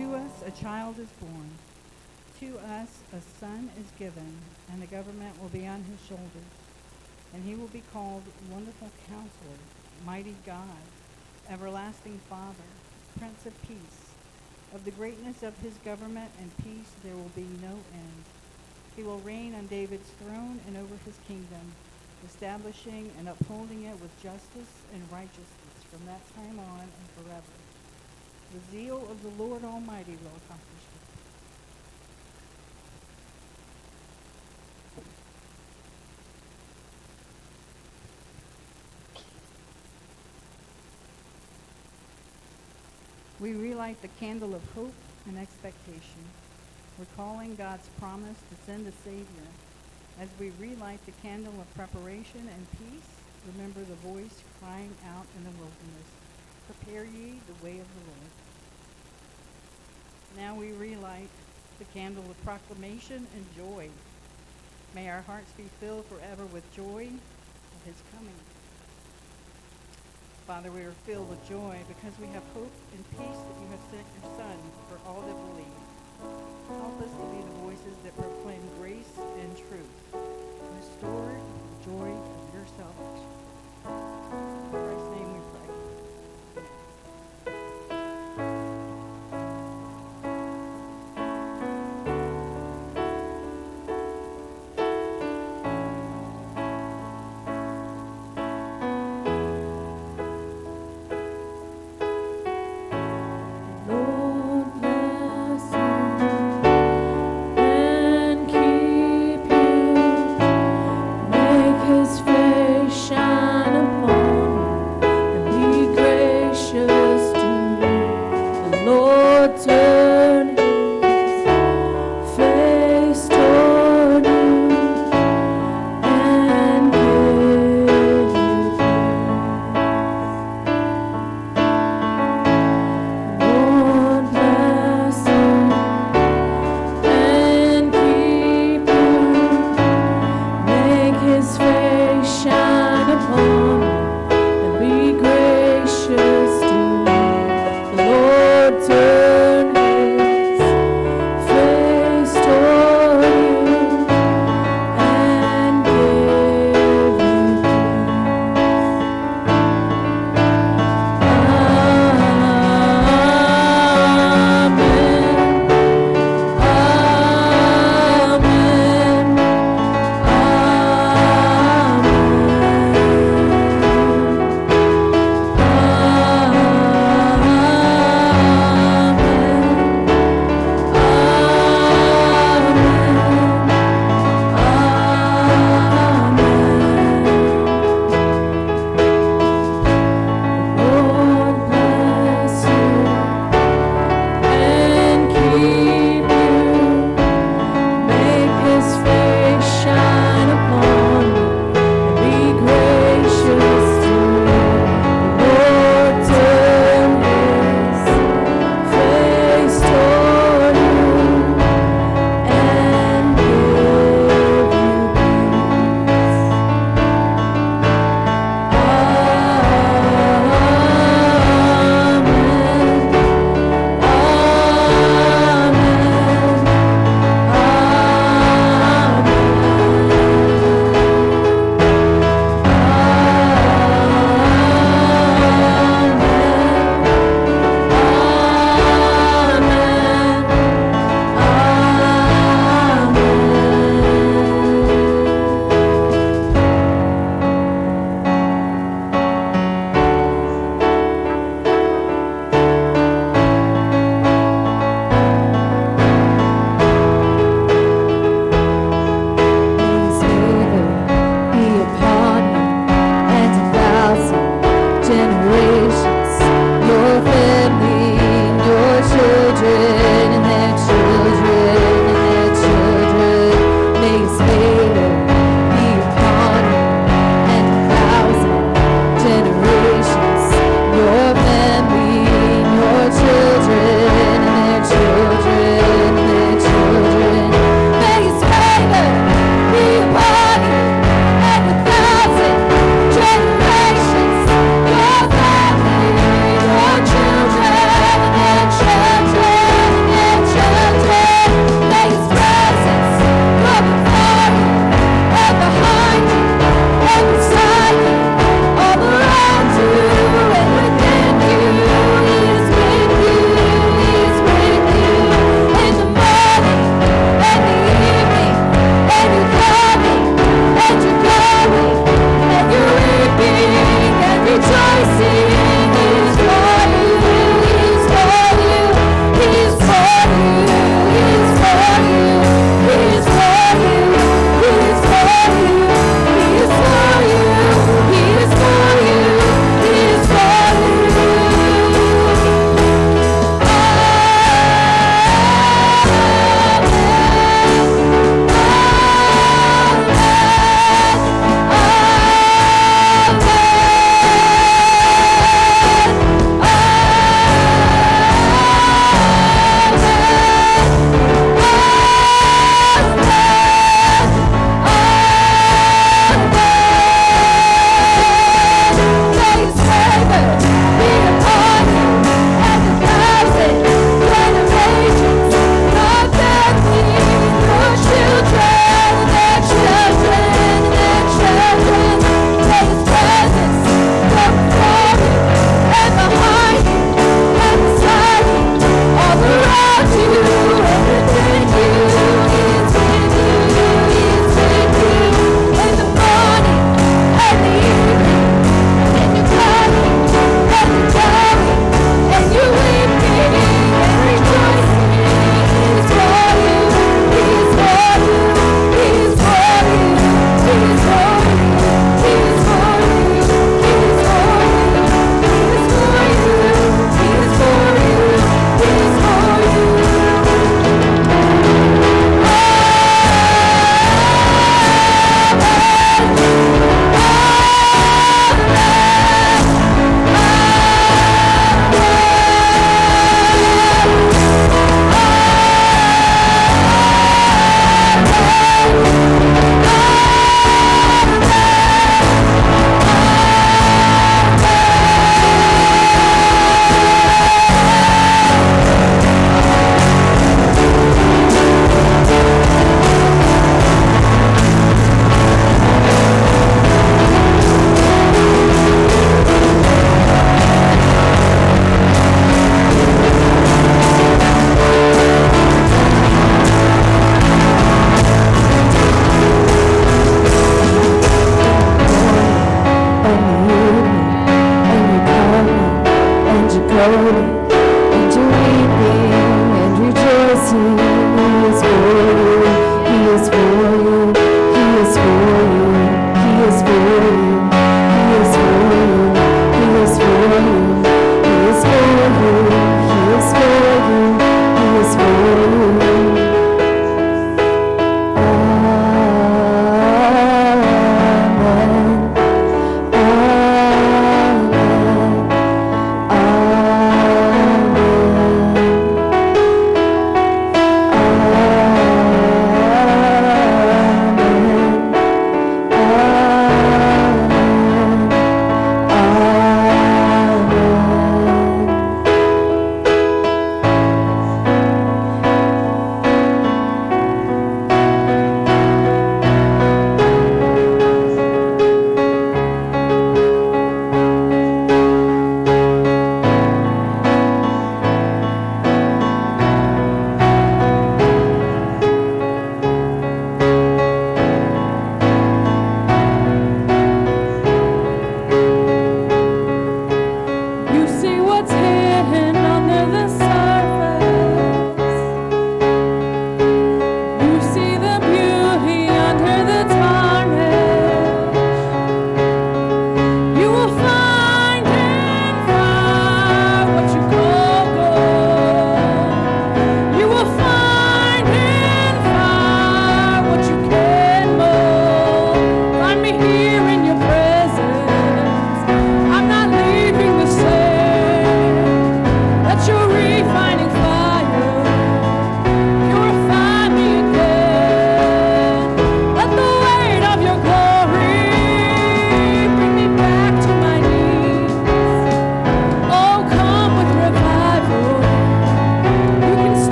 To us a child is born. To us a son is given, and the government will be on his shoulders. And he will be called Wonderful Counselor, Mighty God, Everlasting Father, Prince of Peace. Of the greatness of his government and peace there will be no end. He will reign on David's throne and over his kingdom, establishing and upholding it with justice and righteousness from that time on and forever. The zeal of the Lord Almighty will accomplish this. We relight the candle of hope and expectation, recalling God's promise to send a Savior. As we relight the candle of preparation and peace, remember the voice crying out in the wilderness, "Prepare ye the way of the Lord." Now we relight the candle of proclamation and joy. May our hearts be filled forever with joy of his coming. Father, we are filled with joy because we have hope and peace that you have sent your Son for all that believe. Help us to be the voices that proclaim grace and truth. Restore the joy of your salvation. In Christ's name we pray.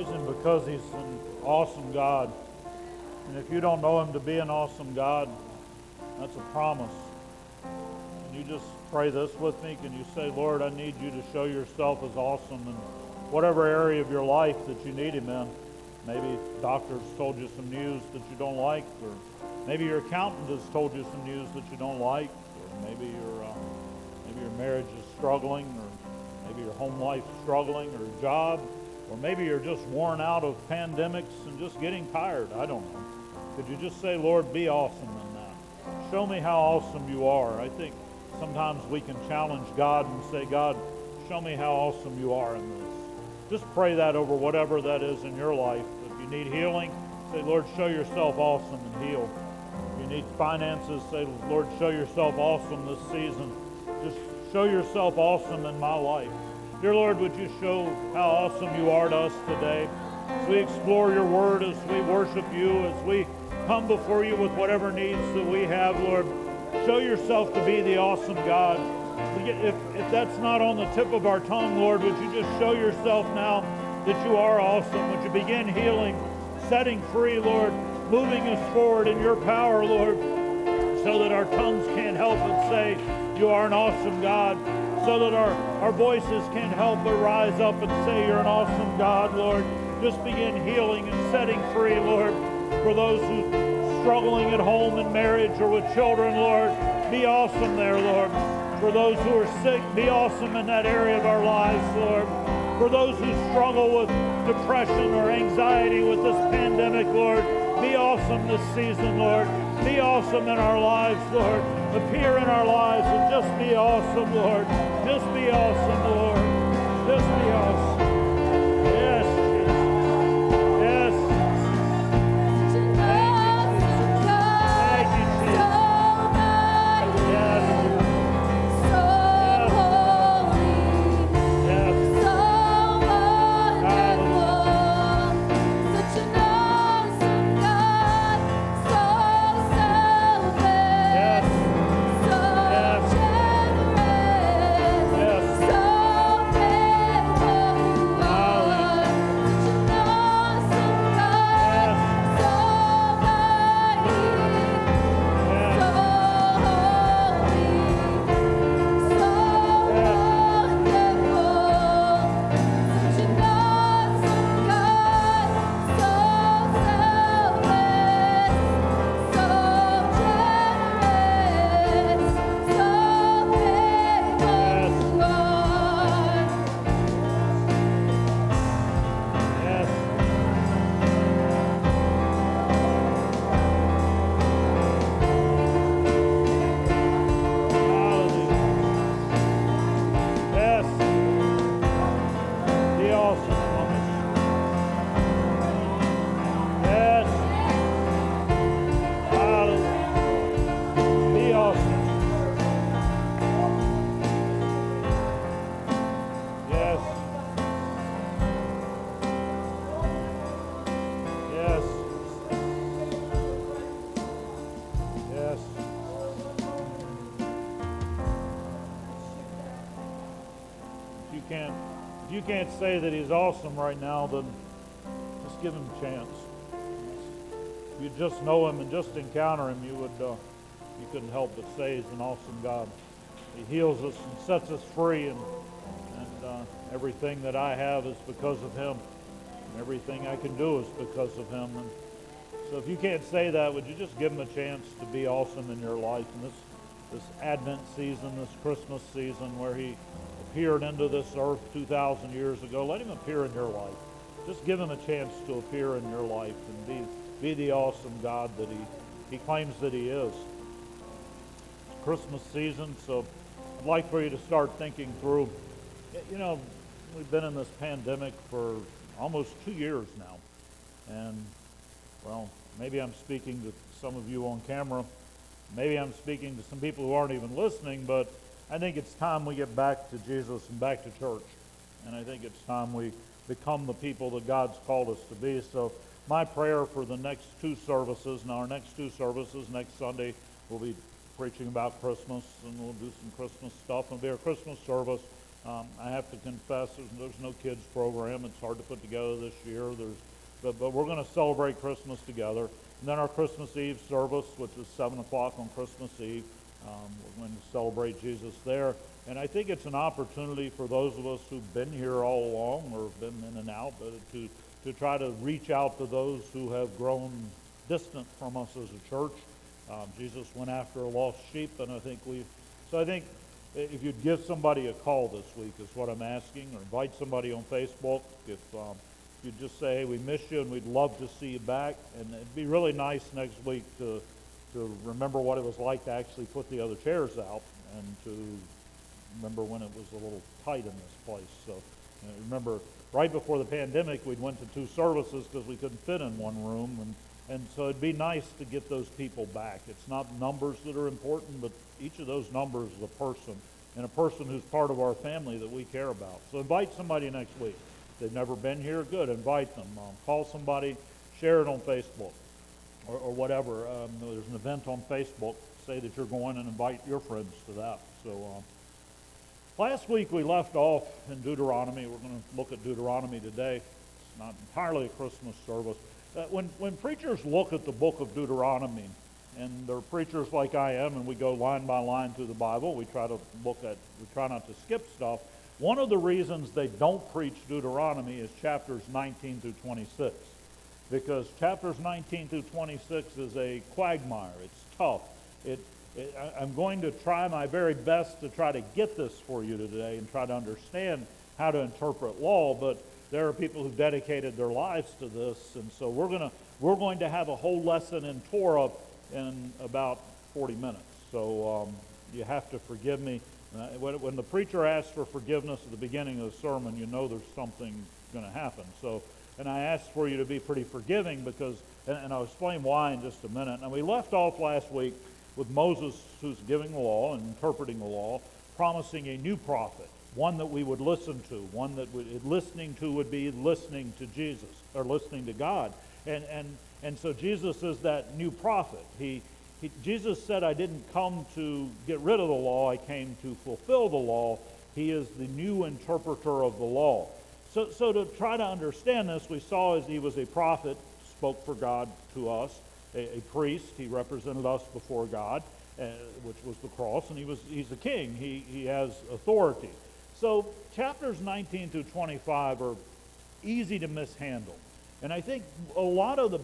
Praise Him because He's an awesome God. And if you don't know Him to be an awesome God, that's a promise. And you just pray this with me. Can you say, Lord, I need you to show yourself as awesome in whatever area of your life that you need Him in. Maybe doctors told you some news that you don't like, or maybe your accountant has told you some news that you don't like, or maybe your marriage is struggling, or maybe your home life's struggling, or your job, or maybe you're just worn out of pandemics and just getting tired. I don't know. Could you just say, Lord, be awesome in that? Show me how awesome you are. I think sometimes we can challenge God and say, God, show me how awesome you are in this. Just pray that over whatever that is in your life. If you need healing, say, Lord, show yourself awesome and heal. If you need finances, say, Lord, show yourself awesome this season. Just show yourself awesome in my life. Dear Lord, would you show how awesome you are to us today? As we explore your word, as we worship you, as we come before you with whatever needs that we have, Lord, show yourself to be the awesome God. If that's not on the tip of our tongue, Lord, would you just show yourself now that you are awesome? Would you begin healing, setting free, Lord, moving us forward in your power, Lord, so that our tongues can't help but say you are an awesome God, so that our voices can't help but rise up and say you're an awesome God, Lord. Just begin healing and setting free, Lord, for those who are struggling at home in marriage or with children, Lord. Be awesome there, Lord. For those who are sick, be awesome in that area of our lives, Lord. For those who struggle with depression or anxiety with this pandemic, Lord, be awesome this season, Lord. Be awesome in our lives, Lord. Appear in our lives and just be awesome, Lord. Just be awesome, Lord. Just be awesome. Yes, Jesus. Yes. Thank you, Jesus. Yes. If you can't say that he's awesome right now, then just give him a chance. If you just know him and just encounter him, you couldn't help but say he's an awesome God. He heals us and sets us free, and everything that I have is because of him, and everything I can do is because of him. And so if you can't say that, would you just give him a chance to be awesome in your life in this Advent season, this Christmas season, where he appeared into this earth 2,000 years ago? Let him appear in your life. Just give him a chance to appear in your life and be the awesome God that he claims that he is. It's Christmas season, so I'd like for you to start thinking through, you know, we've been in this pandemic for almost 2 years now. And, well, maybe I'm speaking to some of you on camera. Maybe I'm speaking to some people who aren't even listening, but I think it's time we get back to Jesus and back to church. And I think it's time we become the people that God's called us to be. So my prayer for the next two services, now our next two services, next Sunday, we'll be preaching about Christmas, and we'll do some Christmas stuff. It'll be our Christmas service. I have to confess, there's no kids program. It's hard to put together this year. But we're going to celebrate Christmas together. And then our Christmas Eve service, which is 7 o'clock on Christmas Eve, we're going to celebrate Jesus there. And I think it's an opportunity for those of us who've been here all along or been in and out, but to try to reach out to those who have grown distant from us as a church. Jesus went after a lost sheep, and I think if you'd give somebody a call this week is what I'm asking, or invite somebody on Facebook. If you'd just say, hey, we miss you and we'd love to see you back. And it'd be really nice next week to remember what it was like to actually put the other chairs out and to remember when it was a little tight in this place. So remember, right before the pandemic, we went to 2 services because we couldn't fit in one room. And so it'd be nice to get those people back. It's not numbers that are important, but each of those numbers is a person, and a person who's part of our family that we care about. So invite somebody next week. If they've never been here, good, invite them. Call somebody, share it on Facebook or whatever. There's an event on Facebook. Say that you're going and invite your friends to that. So last week we left off in Deuteronomy. We're going to look at Deuteronomy today. It's not entirely a Christmas service. When preachers look at the book of Deuteronomy, and they're preachers like I am, and we go line by line through the Bible, we try not to skip stuff. One of the reasons they don't preach Deuteronomy is chapters 19 through 26, because chapters 19 through 26 is a quagmire. It's tough. I'm going to try my very best to try to get this for you today and try to understand how to interpret law, but there are people who dedicated their lives to this, and so we're going to have a whole lesson in Torah in about 40 minutes. So you have to forgive me. When the preacher asks for forgiveness at the beginning of the sermon, you know there's something going to happen. So, and I asked for you to be pretty forgiving because, and I'll explain why in just a minute. And we left off last week with Moses, who's giving the law and interpreting the law, promising a new prophet. One that we would listen to, one that listening to would be listening to Jesus, or listening to God. And so Jesus is that new prophet. Jesus said, I didn't come to get rid of the law, I came to fulfill the law. He is the new interpreter of the law. So to try to understand this, we saw as he was a prophet, spoke for God to us, a priest, he represented us before God, which was the cross, and he's a king, he has authority. So chapters 19 through 25 are easy to mishandle. And I think a lot of the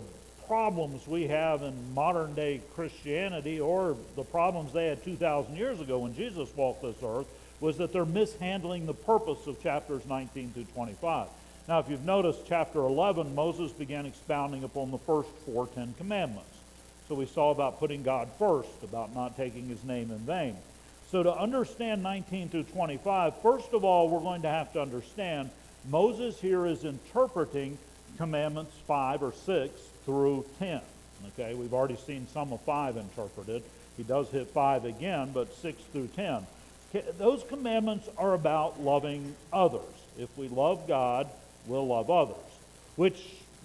problems we have in modern day Christianity, or the problems they had 2,000 years ago when Jesus walked this earth, was that they're mishandling the purpose of chapters 19 through 25. Now, if you've noticed, chapter 11, Moses began expounding upon the first 4 Ten Commandments. So we saw about putting God first, about not taking his name in vain. So to understand 19 through 25, first of all, we're going to have to understand Moses here is interpreting commandments 5 or 6 through 10. Okay, we've already seen some of 5 interpreted. He does hit 5 again, but 6 through 10. Those commandments are about loving others. If we love God, we'll love others. Which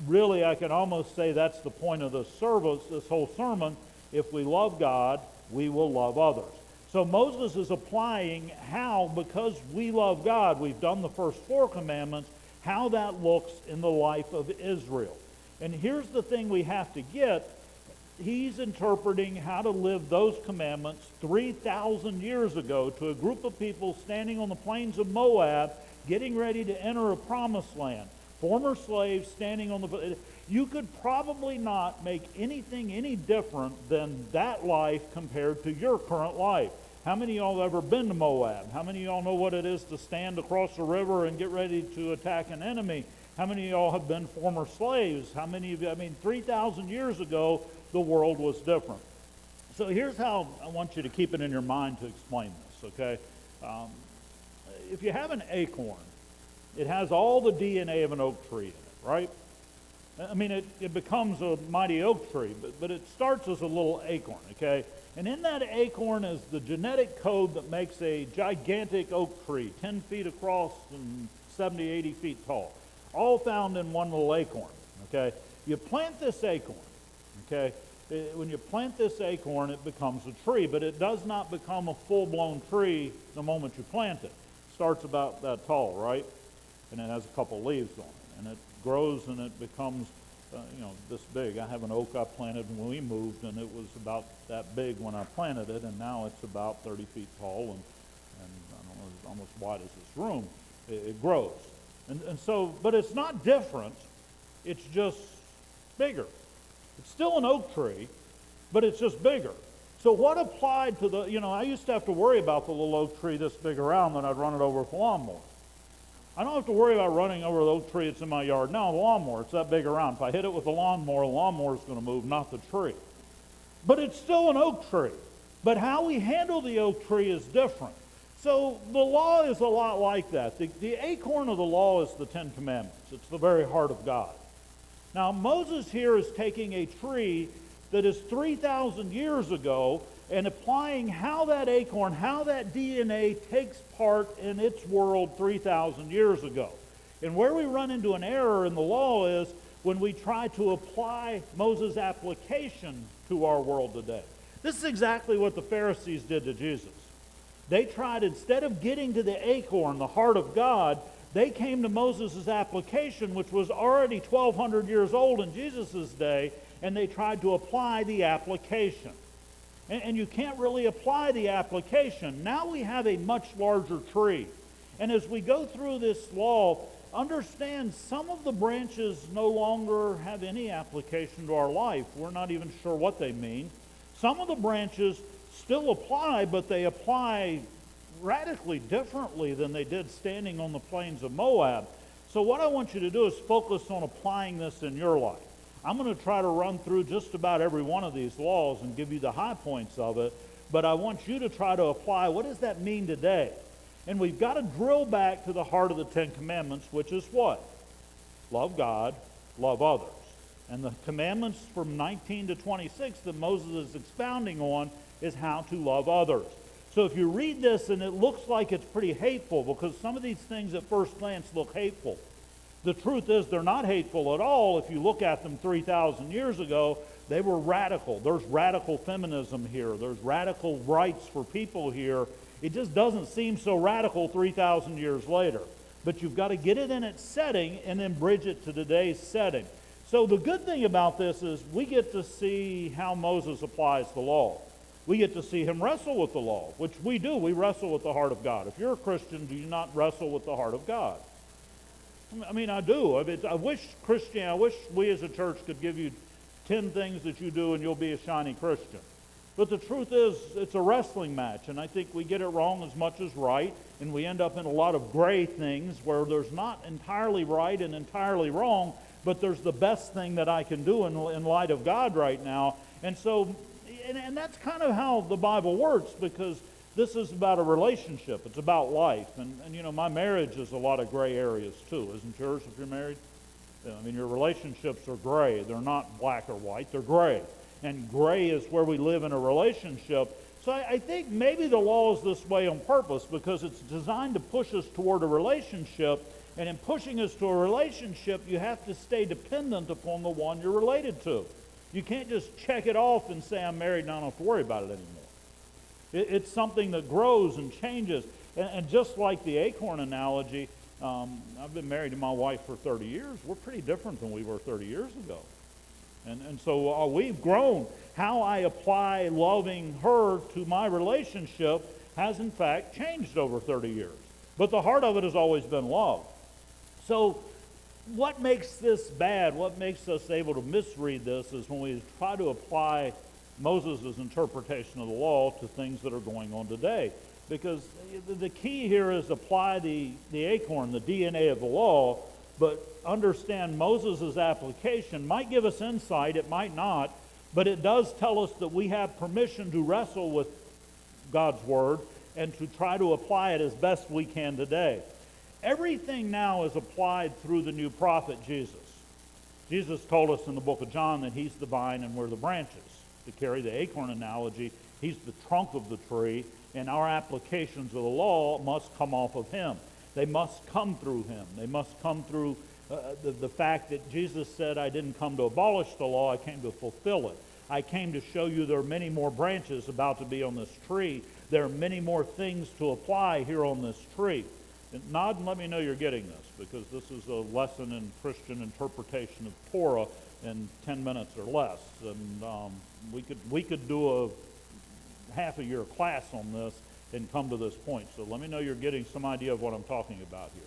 really, I can almost say that's the point of this service, this whole sermon. If we love God, we will love others. So Moses is applying how, because we love God, we've done the first 4 commandments, how that looks in the life of Israel. And here's the thing we have to get. He's interpreting how to live those commandments 3,000 years ago to a group of people standing on the plains of Moab, getting ready to enter a promised land. Former slaves standing on the... You could probably not make anything any different than that life compared to your current life. How many of y'all have ever been to Moab? How many of y'all know what it is to stand across a river and get ready to attack an enemy? How many of y'all have been former slaves? How many of you, 3,000 years ago, the world was different. So here's how I want you to keep it in your mind to explain this, okay? If you have an acorn, it has all the DNA of an oak tree in it, right? It becomes a mighty oak tree, but it starts as a little acorn, okay? And in that acorn is the genetic code that makes a gigantic oak tree, 10 feet across and 70, 80 feet tall, all found in one little acorn, okay? You plant this acorn, okay? When you plant this acorn, it becomes a tree, but it does not become a full-blown tree the moment you plant it. starts about that tall, right? And it has a couple leaves on it. And it grows and it becomes, this big. I have an oak I planted when we moved, and it was about that big when I planted it, and now it's about 30 feet tall, and I don't know, it's almost wide as this room. It grows. And so, but it's not different. It's just bigger. It's still an oak tree, but it's just bigger. So what applied to I used to have to worry about the little oak tree this big around, then I'd run it over with a lawnmower. I don't have to worry about running over the oak tree that's in my yard. Now, the lawnmower, it's that big around. If I hit it with the lawnmower's going to move, not the tree. But it's still an oak tree. But how we handle the oak tree is different. So the law is a lot like that. The acorn of the law is the Ten Commandments. It's the very heart of God. Now, Moses here is taking a tree that is 3,000 years ago and applying how that acorn, how that DNA takes part in its world 3,000 years ago. And where we run into an error in the law is when we try to apply Moses' application to our world today. This is exactly what the Pharisees did to Jesus. They tried, instead of getting to the acorn, the heart of God, they came to Moses' application, which was already 1,200 years old in Jesus' day, and they tried to apply the application. And you can't really apply the application. Now we have a much larger tree. And as we go through this law, understand some of the branches no longer have any application to our life. We're not even sure what they mean. Some of the branches still apply, but they apply radically differently than they did standing on the plains of Moab. So what I want you to do is focus on applying this in your life. I'm going to try to run through just about every one of these laws and give you the high points of it, but I want you to try to apply, what does that mean today? And we've got to drill back to the heart of the Ten Commandments, which is what? Love God, love others. And the commandments from 19 to 26 that Moses is expounding on is how to love others. So if you read this and it looks like it's pretty hateful, because some of these things at first glance look hateful, the truth is they're not hateful at all. If you look at them 3,000 years ago, they were radical. There's radical feminism here. There's radical rights for people here. It just doesn't seem so radical 3,000 years later. But you've got to get it in its setting and then bridge it to today's setting. So the good thing about this is we get to see how Moses applies the law. We get to see him wrestle with the law, which we do. We wrestle with the heart of God. If you're a Christian, do you not wrestle with the heart of God? I mean, I do. I wish we as a church could give you 10 things that you do and you'll be a shiny Christian. But the truth is, it's a wrestling match, and I think we get it wrong as much as right, and we end up in a lot of gray things where there's not entirely right and entirely wrong, but there's the best thing that I can do in light of God right now. And so, and that's kind of how the Bible works, because this is about a relationship. It's about life. And my marriage is a lot of gray areas too. Isn't yours if you're married? I mean, your relationships are gray. They're not black or white. They're gray. And gray is where we live in a relationship. So I think maybe the law is this way on purpose, because it's designed to push us toward a relationship. And in pushing us to a relationship, you have to stay dependent upon the one you're related to. You can't just check it off and say, I'm married and I don't have to worry about it anymore. It's something that grows and changes. And just like the acorn analogy, I've been married to my wife for 30 years. We're pretty different than we were 30 years ago. And so we've grown. How I apply loving her to my relationship has in fact changed over 30 years. But the heart of it has always been love. So what makes this bad, what makes us able to misread this, is when we try to apply Moses' interpretation of the law to things that are going on today. Because the key here is apply the acorn, the DNA of the law, but understand Moses' application might give us insight, it might not, but it does tell us that we have permission to wrestle with God's Word and to try to apply it as best we can today. Everything now is applied through the new prophet, Jesus. Jesus told us in the book of John that he's the vine and we're the branches. To carry the acorn analogy, he's the trunk of the tree, and our applications of the law must come off of him. They must come through him. They must come through the fact that Jesus said, I didn't come to abolish the law, I came to fulfill it. I came to show you there are many more branches about to be on this tree. There are many more things to apply here on this tree. And nod and let me know you're getting this, because this is a lesson in Christian interpretation of Torah in 10 minutes or less. And we could do a half a year class on this and come to this point. So let me know you're getting some idea of what I'm talking about here.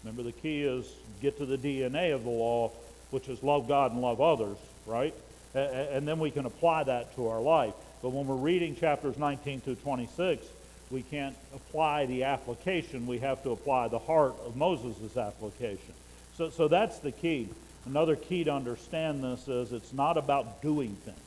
Remember, the key is get to the DNA of the law, which is love God and love others, right? And then we can apply that to our life. But when we're reading chapters 19 through 26, we can't apply the application. We have to apply the heart of Moses' application. So that's the key. Another key to understand this is it's not about doing things.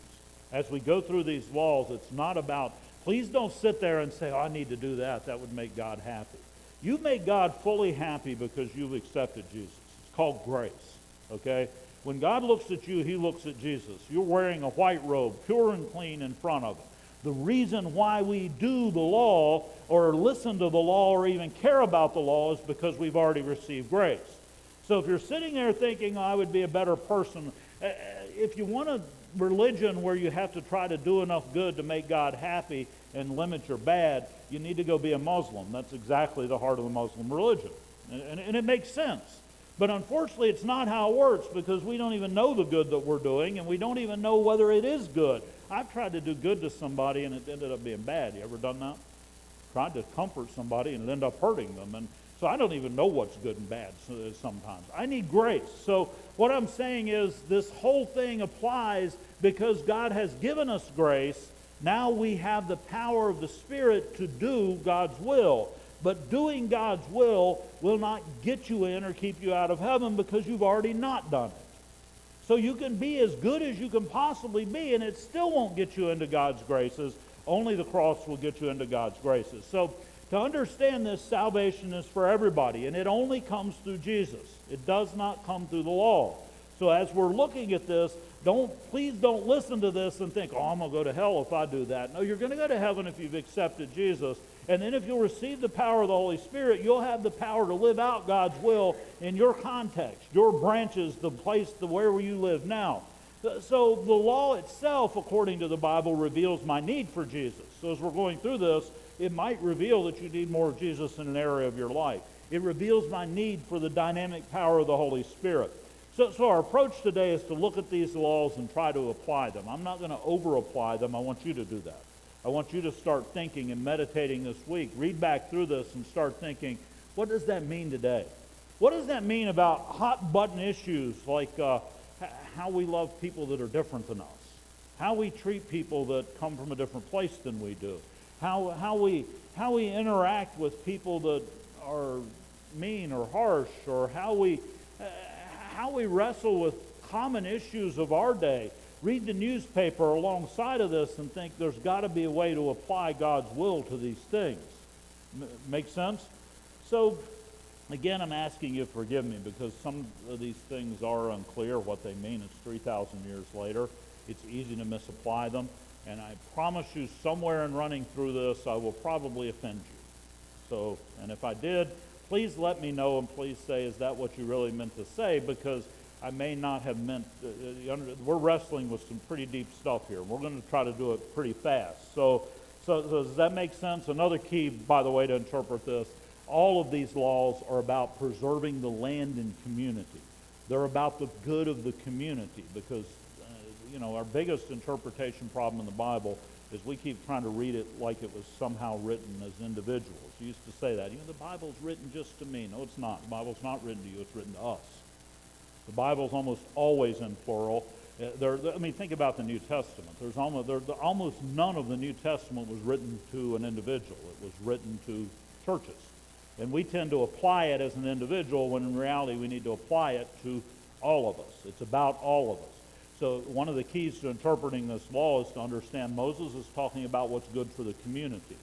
As we go through these laws, it's not about, please don't sit there and say, oh, I need to do that. That would make God happy. You make God fully happy because you've accepted Jesus. It's called grace, okay? When God looks at you, he looks at Jesus. You're wearing a white robe, pure and clean in front of him. The reason why we do the law or listen to the law or even care about the law is because we've already received grace. So if you're sitting there thinking, oh, I would be a better person, if you want a religion where you have to try to do enough good to make God happy and limit your bad, you need to go be a Muslim. That's exactly the heart of the Muslim religion. And it makes sense. But unfortunately, it's not how it works, because we don't even know the good that we're doing, and we don't even know whether it is good. I've tried to do good to somebody, and it ended up being bad. You ever done that? Tried to comfort somebody, and it ended up hurting them. And so I don't even know what's good and bad sometimes. I need grace. So what I'm saying is this whole thing applies because God has given us grace. Now we have the power of the Spirit to do God's will. But doing God's will not get you in or keep you out of heaven, because you've already not done it. So you can be as good as you can possibly be, and it still won't get you into God's graces. Only the cross will get you into God's graces. So to understand this, salvation is for everybody, and it only comes through Jesus. It does not come through the law. So as we're looking at this, please don't listen to this and think, oh, I'm going to go to hell if I do that. No, you're going to go to heaven if you've accepted Jesus. And then if you'll receive the power of the Holy Spirit, you'll have the power to live out God's will in your context, your branches, the place, where you live now. So the law itself, according to the Bible, reveals my need for Jesus. So as we're going through this, it might reveal that you need more of Jesus in an area of your life. It reveals my need for the dynamic power of the Holy Spirit. So our approach today is to look at these laws and try to apply them. I'm not going to over-apply them. I want you to do that. I want you to start thinking and meditating this week. Read back through this and start thinking, what does that mean today? What does that mean about hot-button issues like how we love people that are different than us? How we treat people that come from a different place than we do? How we interact with people that are mean or harsh, or how we wrestle with common issues of our day. Read the newspaper alongside of this and think there's got to be a way to apply God's will to these things. Make sense? So, again, I'm asking you to forgive me because some of these things are unclear what they mean. It's 3,000 years later. It's easy to misapply them. And I promise you, somewhere in running through this, I will probably offend you. So, and if I did, please let me know, and please say, is that what you really meant to say? Because I may not have meant, we're wrestling with some pretty deep stuff here. We're going to try to do it pretty fast. So does that make sense? Another key, by the way, to interpret this, all of these laws are about preserving the land and community. They're about the good of the community, because, our biggest interpretation problem in the Bible is we keep trying to read it like it was somehow written as individuals. You used to say that. The Bible's written just to me. No, it's not. The Bible's not written to you. It's written to us. The Bible's almost always in plural. Think about the New Testament. Almost none of the New Testament was written to an individual. It was written to churches. And we tend to apply it as an individual when in reality we need to apply it to all of us. It's about all of us. So one of the keys to interpreting this law is to understand Moses is talking about what's good for the community.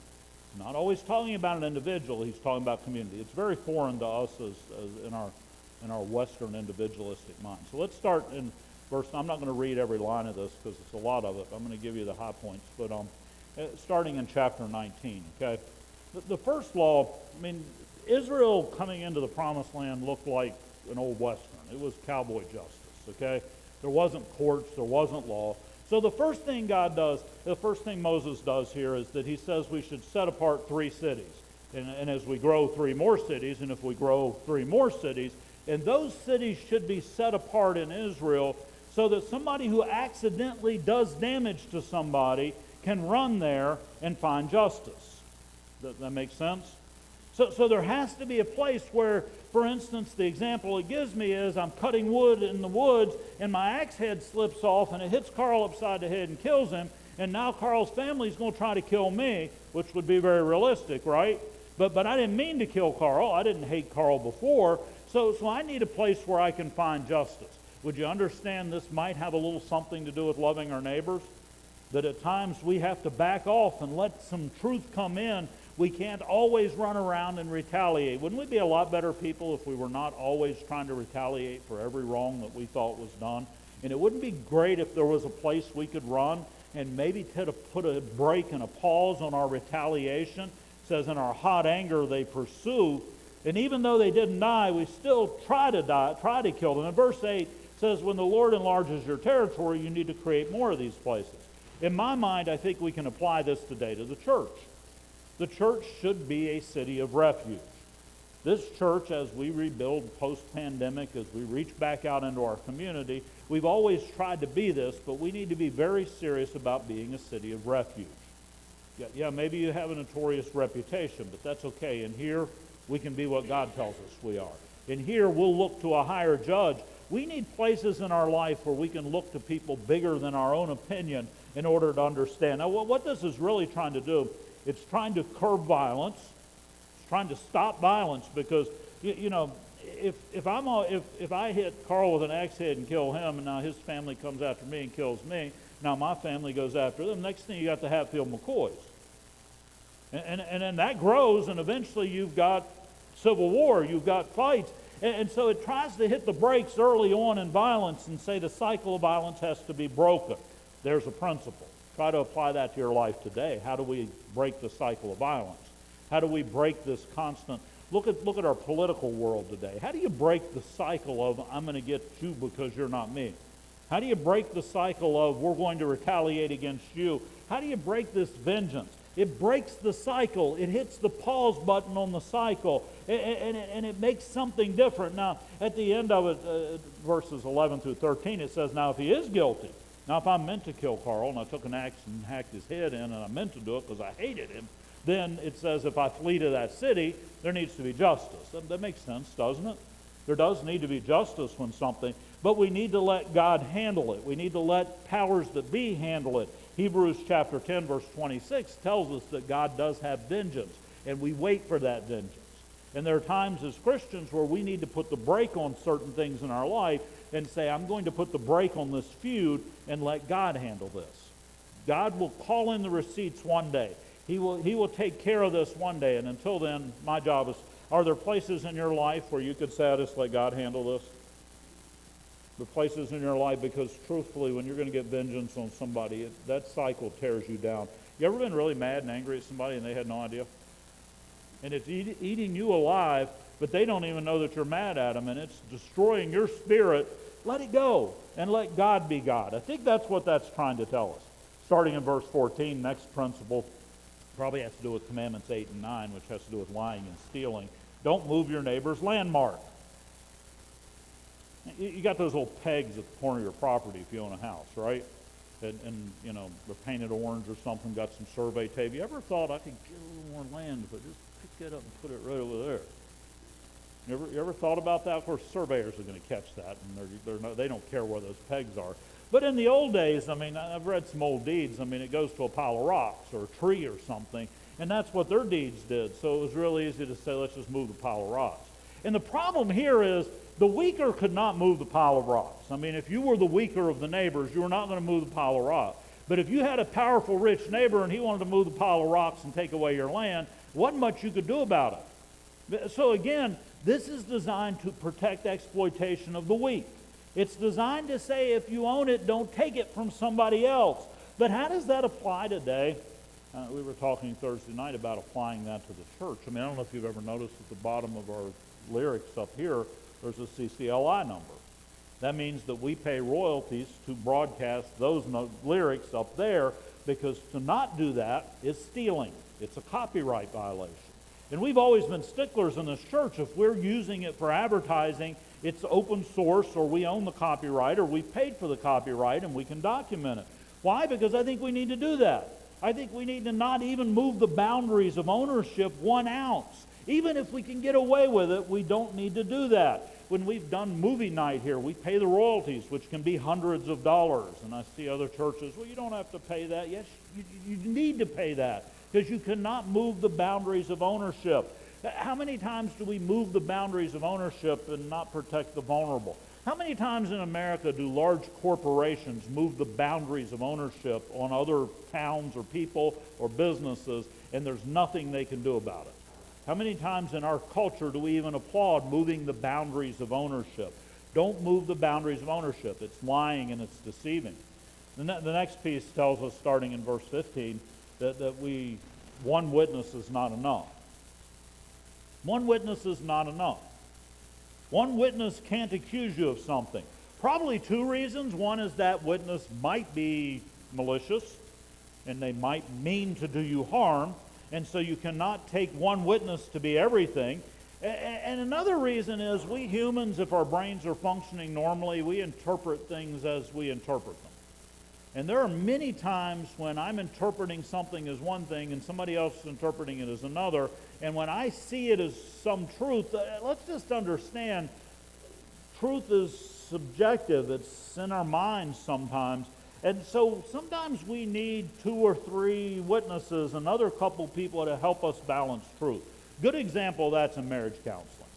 He's not always talking about an individual. He's talking about community. It's very foreign to us as in our Western individualistic mind. So let's start in verse. I'm not going to read every line of this because it's a lot of it. I'm going to give you the high points. But starting in chapter 19, okay? The first law, Israel coming into the Promised Land looked like an old Western. It was cowboy justice, okay? There wasn't courts, there wasn't law. So the first thing Moses does here is that he says we should set apart 3 cities. And as we grow 3 more cities, and if we grow 3 more cities, and those cities should be set apart in Israel so that somebody who accidentally does damage to somebody can run there and find justice. Does that make sense? So there has to be a place where, for instance, the example it gives me is I'm cutting wood in the woods and my axe head slips off and it hits Carl upside the head and kills him, and now Carl's family is going to try to kill me, which would be very realistic, right? But I didn't mean to kill Carl. I didn't hate Carl before. So I need a place where I can find justice. Would you understand this might have a little something to do with loving our neighbors? That at times we have to back off and let some truth come in. We can't always run around and retaliate. Wouldn't we be a lot better people if we were not always trying to retaliate for every wrong that we thought was done? And it wouldn't be great if there was a place we could run and maybe to put a break and a pause on our retaliation. It says in our hot anger they pursue. And even though they didn't die, we still try to kill them. And verse 8 says, when the Lord enlarges your territory, you need to create more of these places. In my mind, I think we can apply this today to the church. The church should be a city of refuge. This church, as we rebuild post-pandemic, as we reach back out into our community, we've always tried to be this, but we need to be very serious about being a city of refuge. Yeah, maybe you have a notorious reputation, but that's okay. And here, we can be what God tells us we are. And here, we'll look to a higher judge. We need places in our life where we can look to people bigger than our own opinion in order to understand. Now, what this is really trying to do, it's trying to curb violence. It's trying to stop violence because, if I hit Carl with an axe head and kill him, and now his family comes after me and kills me, now my family goes after them. Next thing, you got the Hatfield McCoys. And then that grows, and eventually you've got civil war, you've got fights. And so it tries to hit the brakes early on in violence and say the cycle of violence has to be broken. There's a principle. Try to apply that to your life today. How do we break the cycle of violence? How do we break this constant? Look at our political world today. How do you break the cycle of I'm going to get you because you're not me? How do you break the cycle of we're going to retaliate against you? How do you break this vengeance? It breaks the cycle. It hits the pause button on the cycle, and it makes something different. Now, at the end of it, verses 11 through 13, it says, now if he is guilty, now if I meant to kill Carl, and I took an axe and hacked his head in, and I meant to do it because I hated him, then it says if I flee to that city, there needs to be justice. That makes sense, doesn't it? There does need to be justice when something, but we need to let God handle it. We need to let powers that be handle it. Hebrews chapter 10, verse 26 tells us that God does have vengeance, and we wait for that vengeance. And there are times as Christians where we need to put the brake on certain things in our life and say, I'm going to put the brake on this feud and let God handle this. God will call in the receipts one day. He will take care of this one day. And until then, my job is, are there places in your life where you could say, I just let God handle this? The places in your life, because truthfully, when you're going to get vengeance on somebody, that cycle tears you down. You ever been really mad and angry at somebody and they had no idea? And it's eating you alive, but they don't even know that you're mad at them, and it's destroying your spirit. Let it go and let God be God. I think that's what that's trying to tell us. Starting in verse 14, next principle probably has to do with commandments 8 and 9, which has to do with lying and stealing. Don't move your neighbor's landmark. You got those little pegs at the corner of your property if you own a house, right? And they're painted orange or something, got some survey tape. You ever thought I could get a little more land if I just pick that up and put it right over there? You ever thought about that? Of course, surveyors are going to catch that, and they don't care where those pegs are. But in the old days, I've read some old deeds. It goes to a pile of rocks or a tree or something, and that's what their deeds did. So it was really easy to say, let's just move the pile of rocks. And the problem here is the weaker could not move the pile of rocks. If you were the weaker of the neighbors, you were not going to move the pile of rocks. But if you had a powerful, rich neighbor and he wanted to move the pile of rocks and take away your land, wasn't much you could do about it. So again, this is designed to protect exploitation of the weak. It's designed to say if you own it, don't take it from somebody else. But how does that apply today? We were talking Thursday night about applying that to the church. I don't know if you've ever noticed at the bottom of our lyrics up here, there's a CCLI number. That means that we pay royalties to broadcast those lyrics up there, because to not do that is stealing. It's a copyright violation. And we've always been sticklers in this church. If we're using it for advertising, it's open source, or we own the copyright, or we paid for the copyright, and we can document it. Why? Because I think we need to do that. I think we need to not even move the boundaries of ownership 1 ounce. Even if we can get away with it, we don't need to do that. When we've done movie night here, we pay the royalties, which can be hundreds of dollars. And I see other churches, well, you don't have to pay that. Yes, you need to pay that, because you cannot move the boundaries of ownership. How many times do we move the boundaries of ownership and not protect the vulnerable? How many times in America do large corporations move the boundaries of ownership on other towns or people or businesses, and there's nothing they can do about it? How many times in our culture do we even applaud moving the boundaries of ownership? Don't move the boundaries of ownership. It's lying and it's deceiving. The next piece tells us, starting in verse 15, that one witness is not enough. One witness is not enough. One witness can't accuse you of something. Probably 2 reasons. One is that witness might be malicious, and they might mean to do you harm, and so you cannot take one witness to be everything. And another reason is we humans, if our brains are functioning normally, we interpret things as we interpret them. And there are many times when I'm interpreting something as one thing and somebody else is interpreting it as another. And when I see it as some truth, let's just understand, truth is subjective. It's in our minds sometimes. And so sometimes we need 2 or 3 witnesses, another couple people to help us balance truth. Good example of that's in marriage counseling.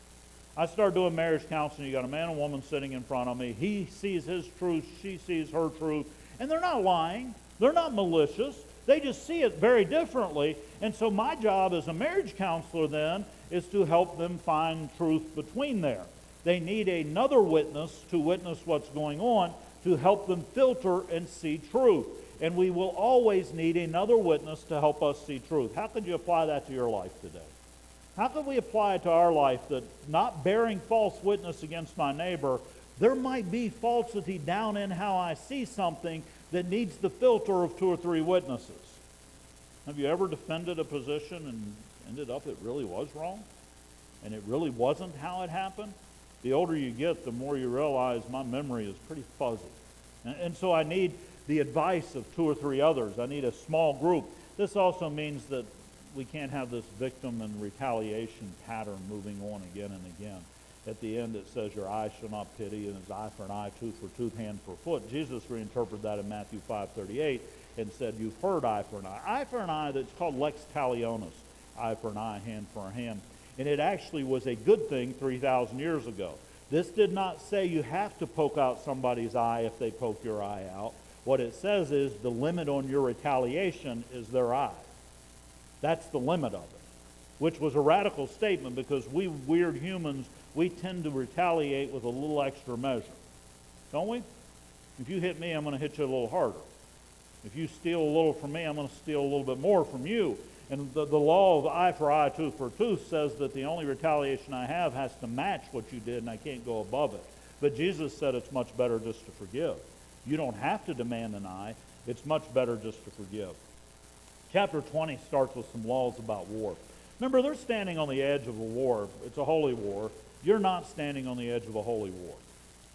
I started doing marriage counseling. You got a man and woman sitting in front of me. He sees his truth, she sees her truth. And they're not lying. They're not malicious. They just see it very differently. And so my job as a marriage counselor then is to help them find truth between there. They need another witness to witness what's going on to help them filter and see truth. And we will always need another witness to help us see truth. How could you apply that to your life today? How could we apply it to our life that not bearing false witness against my neighbor, there might be falsity down in how I see something that needs the filter of 2 or 3 witnesses? Have you ever defended a position and ended up it really was wrong? And it really wasn't how it happened? The older you get, the more you realize my memory is pretty fuzzy. And so I need the advice of 2 or 3 others. I need a small group. This also means that we can't have this victim and retaliation pattern moving on again and again. At the end it says your eye shall not pity, and it's eye for an eye, tooth for tooth, hand for foot. Jesus reinterpreted that in Matthew 5:38 and said, you've heard eye for an eye. Eye for an eye, that's called lex talionis. Eye for an eye, hand for a hand. And it actually was a good thing 3,000 years ago. This did not say you have to poke out somebody's eye if they poke your eye out. What it says is the limit on your retaliation is their eye. That's the limit of it, which was a radical statement because we weird humans, we tend to retaliate with a little extra measure. Don't we? If you hit me, I'm going to hit you a little harder. If you steal a little from me, I'm going to steal a little bit more from you. And the law of eye for eye, tooth for tooth says that the only retaliation I have has to match what you did, and I can't go above it. But Jesus said it's much better just to forgive. You don't have to demand an eye. It's much better just to forgive. Chapter 20 starts with some laws about war. Remember, they're standing on the edge of a war. It's a holy war. You're not standing on the edge of a holy war.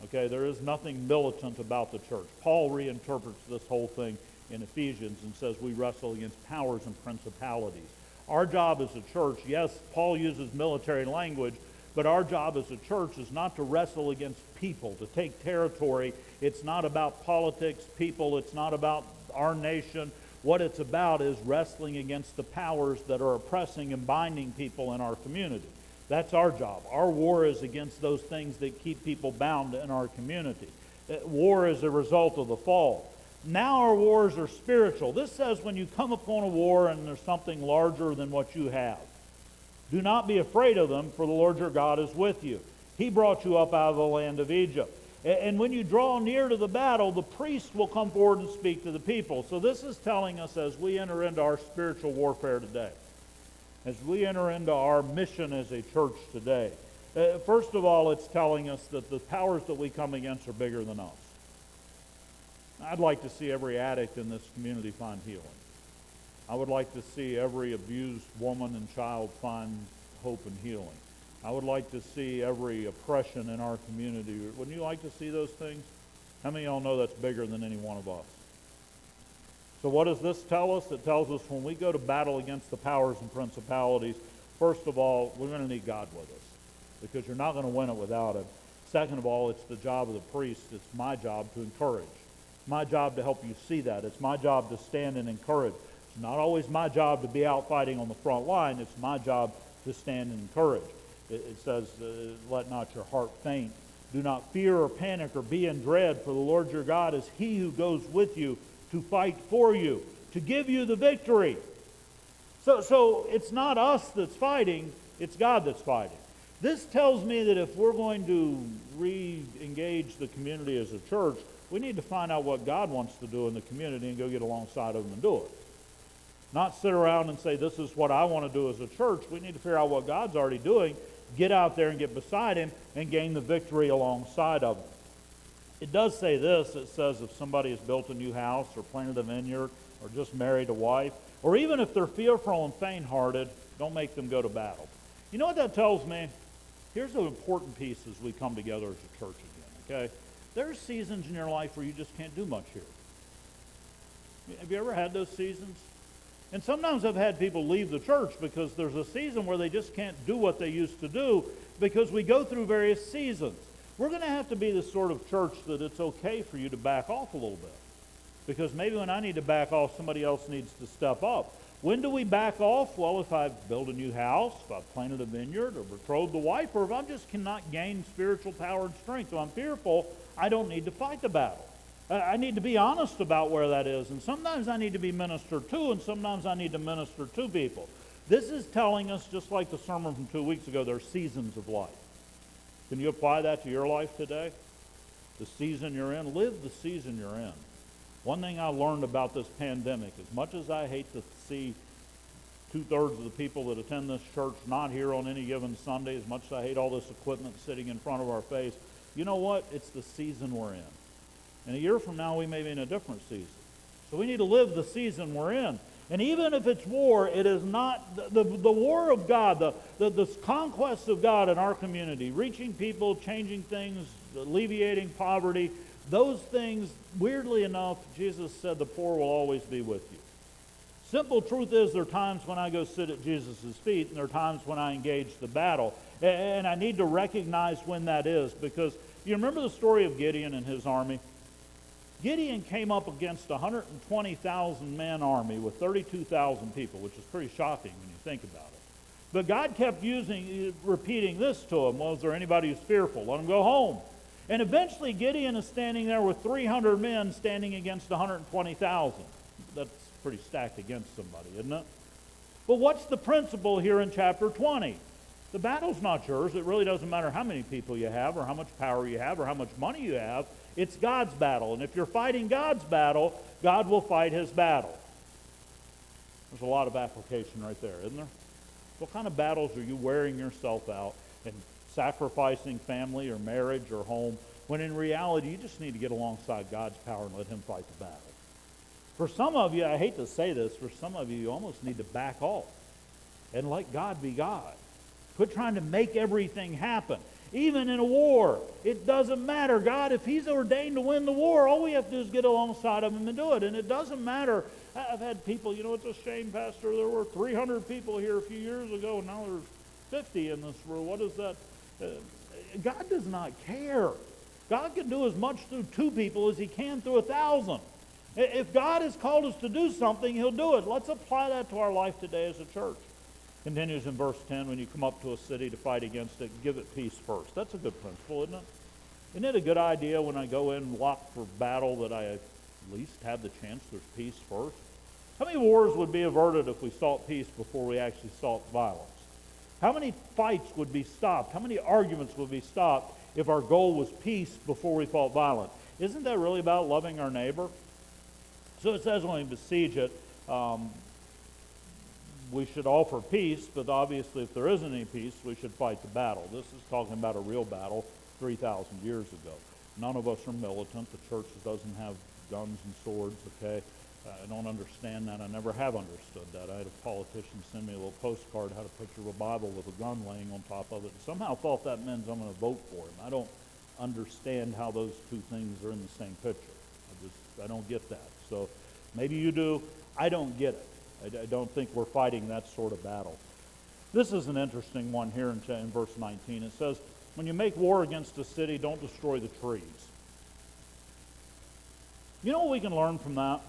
Okay, there is nothing militant about the church. Paul reinterprets this whole thing in Ephesians and says we wrestle against powers and principalities. Our job as a church, yes, Paul uses military language, but our job as a church is not to wrestle against people, to take territory. It's not about politics, people. It's not about our nation. What it's about is wrestling against the powers that are oppressing and binding people in our community. That's our job. Our war is against those things that keep people bound in our community. War is a result of the fall. Now our wars are spiritual. This says when you come upon a war and there's something larger than what you have, do not be afraid of them, for the Lord your God is with you. He brought you up out of the land of Egypt. And when you draw near to the battle, the priest will come forward and speak to the people. So this is telling us as we enter into our spiritual warfare today, as we enter into our mission as a church today, first of all, it's telling us that the powers that we come against are bigger than us. I'd like to see every addict in this community find healing. I would like to see every abused woman and child find hope and healing. I would like to see every oppression in our community. Wouldn't you like to see those things? How many of y'all know that's bigger than any one of us? So what does this tell us? It tells us when we go to battle against the powers and principalities, first of all, we're going to need God with us, because you're not going to win it without Him. Second of all, it's the job of the priest. It's my job to encourage. It's my job to help you see that. It's my job to stand and encourage. It's not always my job to be out fighting on the front line. It's my job to stand and encourage. It says, let not your heart faint. Do not fear or panic or be in dread, for the Lord your God is He who goes with you to fight for you, to give you the victory. So it's not us that's fighting, it's God that's fighting. This tells me that if we're going to re-engage the community as a church, we need to find out what God wants to do in the community and go get alongside of Him and do it. Not sit around and say, this is what I want to do as a church. We need to figure out what God's already doing, get out there and get beside Him, and gain the victory alongside of Him. It does say this. It says if somebody has built a new house or planted a vineyard or just married a wife, or even if they're fearful and faint-hearted, don't make them go to battle. You know what that tells me? Here's an important piece as we come together as a church again, okay? There's seasons in your life where you just can't do much here. Have you ever had those seasons? And sometimes I've had people leave the church because there's a season where they just can't do what they used to do because we go through various seasons. We're going to have to be the sort of church that it's okay for you to back off a little bit. Because maybe when I need to back off, somebody else needs to step up. When do we back off? Well, if I've built a new house, if I've planted a vineyard, or betrothed a wife, or if I just cannot gain spiritual power and strength, so I'm fearful, I don't need to fight the battle. I need to be honest about where that is. And sometimes I need to be ministered to, and sometimes I need to minister to people. This is telling us, just like the sermon from 2 weeks ago, there are seasons of life. Can you apply that to your life today? The season you're in, live the season you're in. One thing I learned about this pandemic, as much as I hate to see 2/3 of the people that attend this church not here on any given Sunday, as much as I hate all this equipment sitting in front of our face, you know what? It's the season we're in. And a year from now, we may be in a different season. So we need to live the season we're in. And even if it's war, it is not the war of God, the conquest of God in our community, reaching people, changing things, alleviating poverty. Those things, weirdly enough, Jesus said the poor will always be with you. Simple truth is there are times when I go sit at Jesus' feet, and there are times when I engage the battle. And I need to recognize when that is, because you remember the story of Gideon and his army? Gideon came up against a 120,000 man army with 32,000 people, which is pretty shocking when you think about it. But God kept repeating this to him. Well, is there anybody who's fearful? Let him go home. And eventually Gideon is standing there with 300 men standing against 120,000. That's pretty stacked against somebody, isn't it? But what's the principle here in chapter 20? The battle's not yours. It really doesn't matter how many people you have or how much power you have or how much money you have. It's God's battle. And if you're fighting God's battle, God will fight His battle. There's a lot of application right there, isn't there? What kind of battles are you wearing yourself out and sacrificing family or marriage or home, when in reality you just need to get alongside God's power and let Him fight the battle? For some of you, I hate to say this, for some of you almost need to back off and let God be God. Quit trying to make everything happen. Even in a war, it doesn't matter. God, if He's ordained to win the war, all we have to do is get alongside of Him and do it. And it doesn't matter. I've had people, it's a shame, Pastor, there were 300 people here a few years ago, and now there's 50 in this room. What is that? God does not care. God can do as much through 2 people as He can through 1,000. If God has called us to do something, He'll do it. Let's apply that to our life today as a church. Continues in verse 10, when you come up to a city to fight against it, give it peace first. That's a good principle, isn't it? Isn't it a good idea when I go in locked for battle that I at least have the chance there's peace first? How many wars would be averted if we sought peace before we actually sought violence? How many fights would be stopped? How many arguments would be stopped if our goal was peace before we fought violence? Isn't that really about loving our neighbor? So it says when we besiege it, we should offer peace, but obviously if there isn't any peace, we should fight the battle. This is talking about a real battle 3,000 years ago. None of us are militant. The church doesn't have guns and swords, okay? I don't understand that. I never have understood that. I had a politician send me a little postcard, had a picture of a Bible with a gun laying on top of it, and somehow thought that means I'm going to vote for him. I don't understand how those two things are in the same picture. I don't get that. So maybe you do. I don't get it. I don't think we're fighting that sort of battle. This is an interesting one here in verse 19. It says, when you make war against a city, don't destroy the trees. You know what we can learn from that?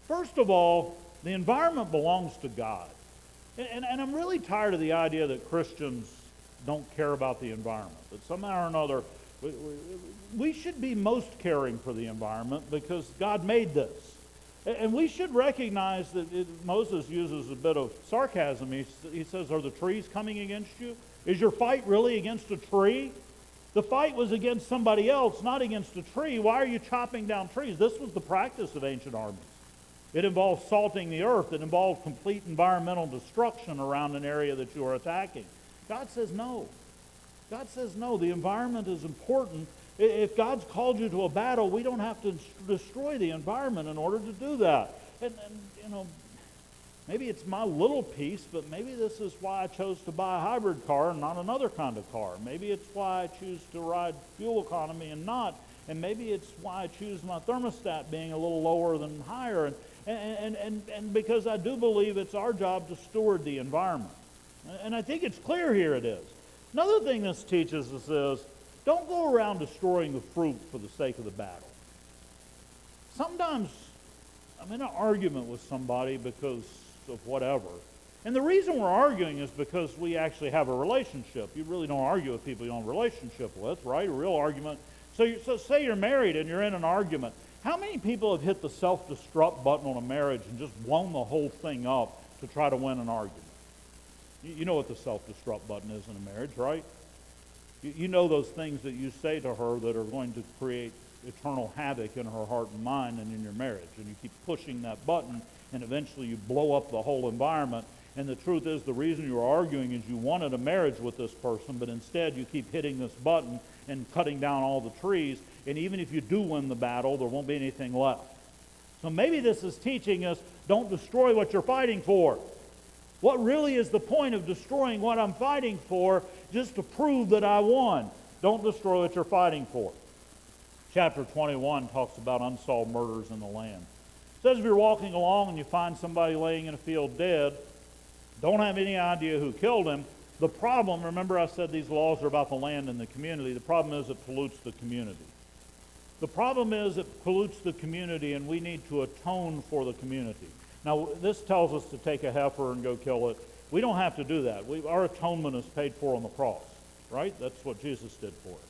First of all, the environment belongs to God. And I'm really tired of the idea that Christians don't care about the environment. That somehow or another, we should be most caring for the environment because God made this. And we should recognize that Moses uses a bit of sarcasm. He says, are the trees coming against you? Is your fight really against a tree? The fight was against somebody else, not against a tree. Why are you chopping down trees? This was the practice of ancient armies. It involved salting the earth. It involved complete environmental destruction around an area that you are attacking. God says no. God says no. The environment is important. If God's called you to a battle, we don't have to destroy the environment in order to do that. And you know, maybe it's my little piece, but maybe this is why I chose to buy a hybrid car and not another kind of car. Maybe it's why I choose to ride fuel economy and not. And maybe it's why I choose my thermostat being a little lower than higher. And because I do believe it's our job to steward the environment. And I think it's clear here it is. Another thing this teaches us is, don't go around destroying the fruit for the sake of the battle. Sometimes I'm in an argument with somebody because of whatever. And the reason we're arguing is because we actually have a relationship. You really don't argue with people you don't have a relationship with, right? A real argument. So say you're married and you're in an argument. How many people have hit the self-destruct button on a marriage and just blown the whole thing up to try to win an argument? You know what the self-destruct button is in a marriage, right? You know those things that you say to her that are going to create eternal havoc in her heart and mind and in your marriage. And you keep pushing that button, and eventually you blow up the whole environment. And the truth is, the reason you're arguing is you wanted a marriage with this person, but instead you keep hitting this button and cutting down all the trees. And even if you do win the battle, there won't be anything left. So maybe this is teaching us, don't destroy what you're fighting for. What really is the point of destroying what I'm fighting for just to prove that I won? Don't destroy what you're fighting for. Chapter 21 talks about unsolved murders in the land. It says if you're walking along and you find somebody laying in a field dead, don't have any idea who killed him. The problem, remember I said these laws are about the land and the community. The problem is it pollutes the community. The problem is it pollutes the community, and we need to atone for the community. Now, this tells us to take a heifer and go kill it. We don't have to do that. Our atonement is paid for on the cross, right? That's what Jesus did for us.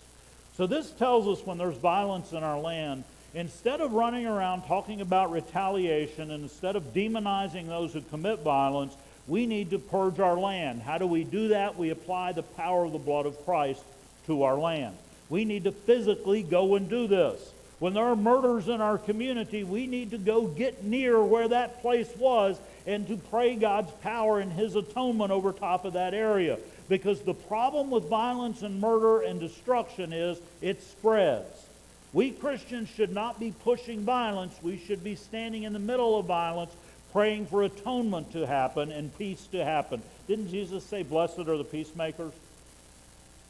So this tells us when there's violence in our land, instead of running around talking about retaliation and instead of demonizing those who commit violence, we need to purge our land. How do we do that? We apply the power of the blood of Christ to our land. We need to physically go and do this. When there are murders in our community, we need to go get near where that place was and to pray God's power and His atonement over top of that area. Because the problem with violence and murder and destruction is it spreads. We Christians should not be pushing violence. We should be standing in the middle of violence, praying for atonement to happen and peace to happen. Didn't Jesus say, blessed are the peacemakers?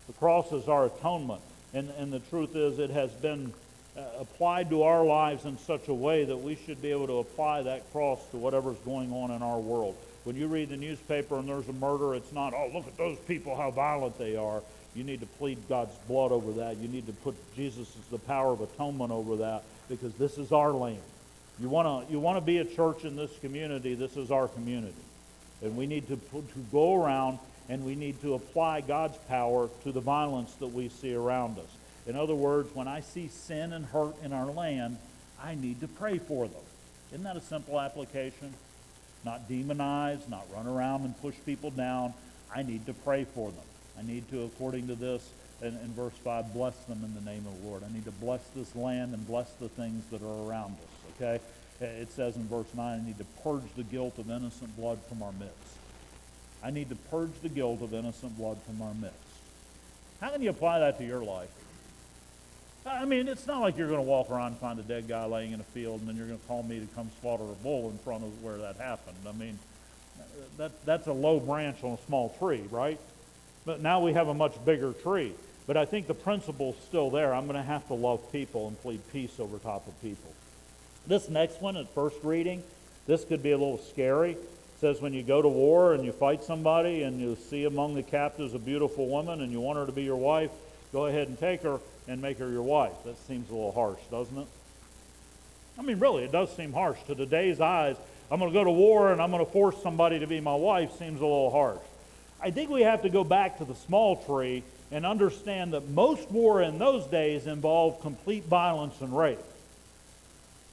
The cross is our atonement. And the truth is it has been applied to our lives in such a way that we should be able to apply that cross to whatever's going on in our world. When you read the newspaper and there's a murder, it's not, oh, look at those people, how violent they are. You need to plead God's blood over that. You need to put Jesus as the power of atonement over that, because this is our land. You want to be a church in this community, this is our community. And we need to go around and we need to apply God's power to the violence that we see around us. In other words, when I see sin and hurt in our land, I need to pray for them. Isn't that a simple application? Not demonize, not run around and push people down. I need to pray for them. I need to, according to this, in verse 5, bless them in the name of the Lord. I need to bless this land and bless the things that are around us, okay? It says in verse 9, I need to purge the guilt of innocent blood from our midst. I need to purge the guilt of innocent blood from our midst. How can you apply that to your life? I mean, it's not like you're going to walk around and find a dead guy laying in a field and then you're going to call me to come slaughter a bull in front of where that happened. I mean, that's a low branch on a small tree, right? But now we have a much bigger tree. But I think the principle's still there. I'm going to have to love people and plead peace over top of people. This next one at first reading, this could be a little scary. It says when you go to war and you fight somebody and you see among the captives a beautiful woman and you want her to be your wife, go ahead and take her and make her your wife. That seems a little harsh, doesn't it? I mean, really, it does seem harsh. To today's eyes, I'm going to go to war and I'm going to force somebody to be my wife seems a little harsh. I think we have to go back to the small tree and understand that most war in those days involved complete violence and rape.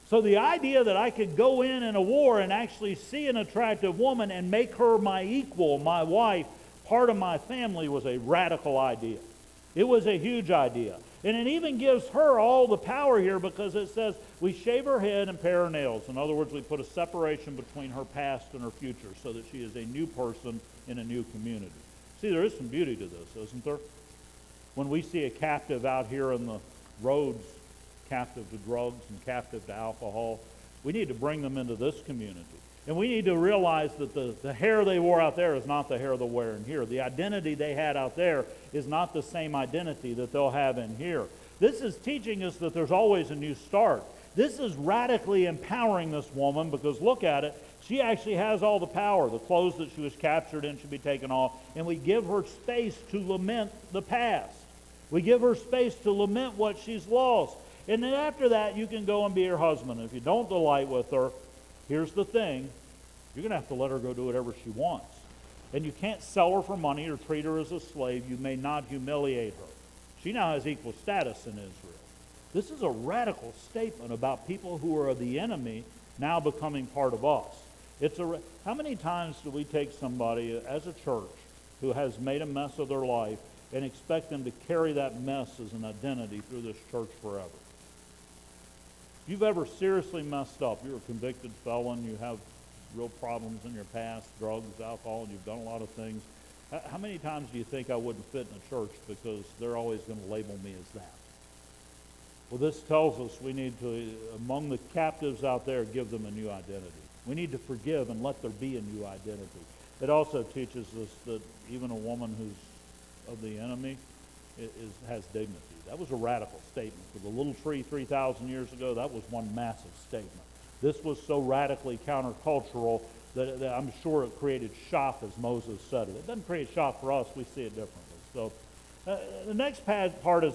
So the idea that I could go in a war and actually see an attractive woman and make her my equal, my wife, part of my family was a radical idea. It was a huge idea. And it even gives her all the power here because it says we shave her head and pare her nails. In other words, we put a separation between her past and her future so that she is a new person in a new community. See, there is some beauty to this, isn't there? When we see a captive out here in the roads, captive to drugs and captive to alcohol, we need to bring them into this community. And we need to realize that the hair they wore out there is not the hair they'll wear in here. The identity they had out there is not the same identity that they'll have in here. This is teaching us that there's always a new start. This is radically empowering this woman because look at it. She actually has all the power. The clothes that she was captured in should be taken off. And we give her space to lament the past. We give her space to lament what she's lost. And then after that, you can go and be her husband. If you don't delight with her, here's the thing. You're going to have to let her go do whatever she wants. And you can't sell her for money or treat her as a slave. You may not humiliate her. She now has equal status in Israel. This is a radical statement about people who are the enemy now becoming part of us. How many times do we take somebody as a church who has made a mess of their life and expect them to carry that mess as an identity through this church forever? If you've ever seriously messed up, you're a convicted felon, you have real problems in your past, drugs, alcohol, you've done a lot of things. How many times do you think I wouldn't fit in a church because they're always going to label me as that? Well, this tells us we need to, among the captives out there, give them a new identity. We need to forgive and let there be a new identity. It also teaches us that even a woman who's of the enemy has dignity. That was a radical statement. For the little tree 3,000 years ago, that was one massive statement. This was so radically countercultural that I'm sure it created shock as Moses said it. It doesn't create shock for us. We see it differently. So the next part is,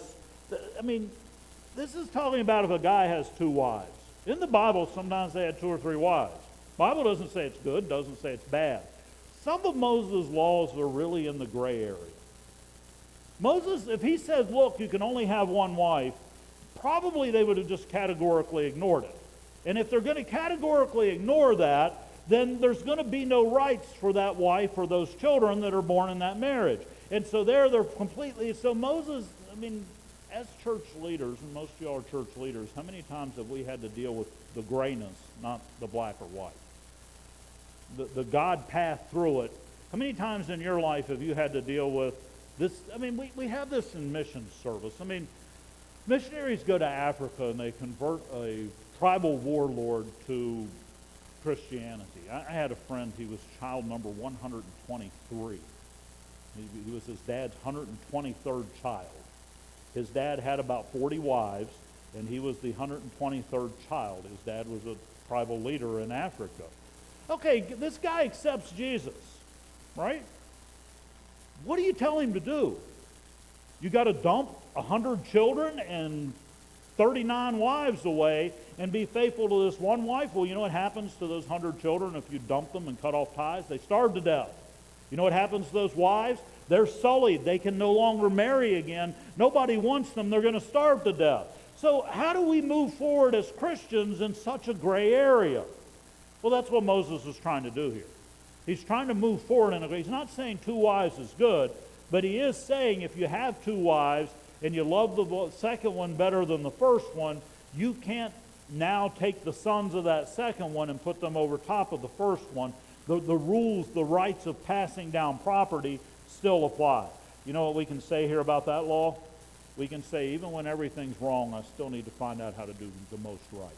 this is talking about if a guy has two wives. In the Bible, sometimes they had 2 or 3 wives. The Bible doesn't say it's good, doesn't say it's bad. Some of Moses' laws are really in the gray area. Moses, if he said, look, you can only have one wife, probably they would have just categorically ignored it. And if they're going to categorically ignore that, then there's going to be no rights for that wife or those children that are born in that marriage. And so they're completely, so Moses, as church leaders, and most of y'all are church leaders, how many times have we had to deal with the grayness, not the black or white? The God path through it. How many times in your life have you had to deal with this? We have this in mission service. Missionaries go to Africa and they convert a tribal warlord to Christianity. I had a friend, he was child number 123. He was his dad's 123rd child. His dad had about 40 wives, and he was the 123rd child. His dad was a tribal leader in Africa. Okay, this guy accepts Jesus, right? What do you tell him to do? You got to dump 100 children and 39 wives away and be faithful to this one wife? Well, you know what happens to those 100 children if you dump them and cut off ties? They starve to death. You know what happens to those wives? They're sullied. They can no longer marry again. Nobody wants them. They're going to starve to death. So how do we move forward as Christians in such a gray area? Well, that's what Moses is trying to do here. He's trying to move forward in a gray. He's not saying 2 wives is good, but he is saying if you have 2 wives and you love the second one better than the first one, you can't now take the sons of that second one and put them over top of the first one. The rules, the rights of passing down property still apply. You know what we can say here about that law? we can say, even when everything's wrong, I still need to find out how to do the most right.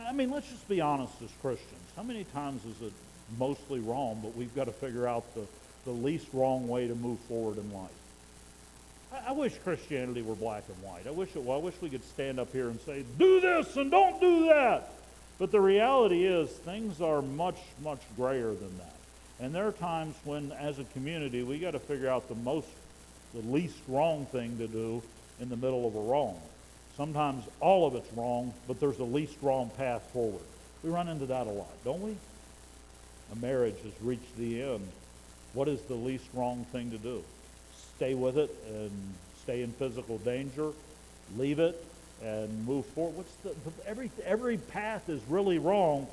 I mean, let's just be honest as Christians. How many times is it mostly wrong, but we've got to figure out the least wrong way to move forward in life? I wish Christianity were black and white. I wish we could stand up here and say, do this and don't do that. But the reality is, things are much, much grayer than that. And there are times when, as a community, we got to figure out the least wrong thing to do in the middle of a wrong. Sometimes all of it's wrong, but there's the least wrong path forward. We run into that a lot, don't we? A marriage has reached the end. What is the least wrong thing to do? Stay with it and stay in physical danger, leave it, and move forward. Every path is really wrong.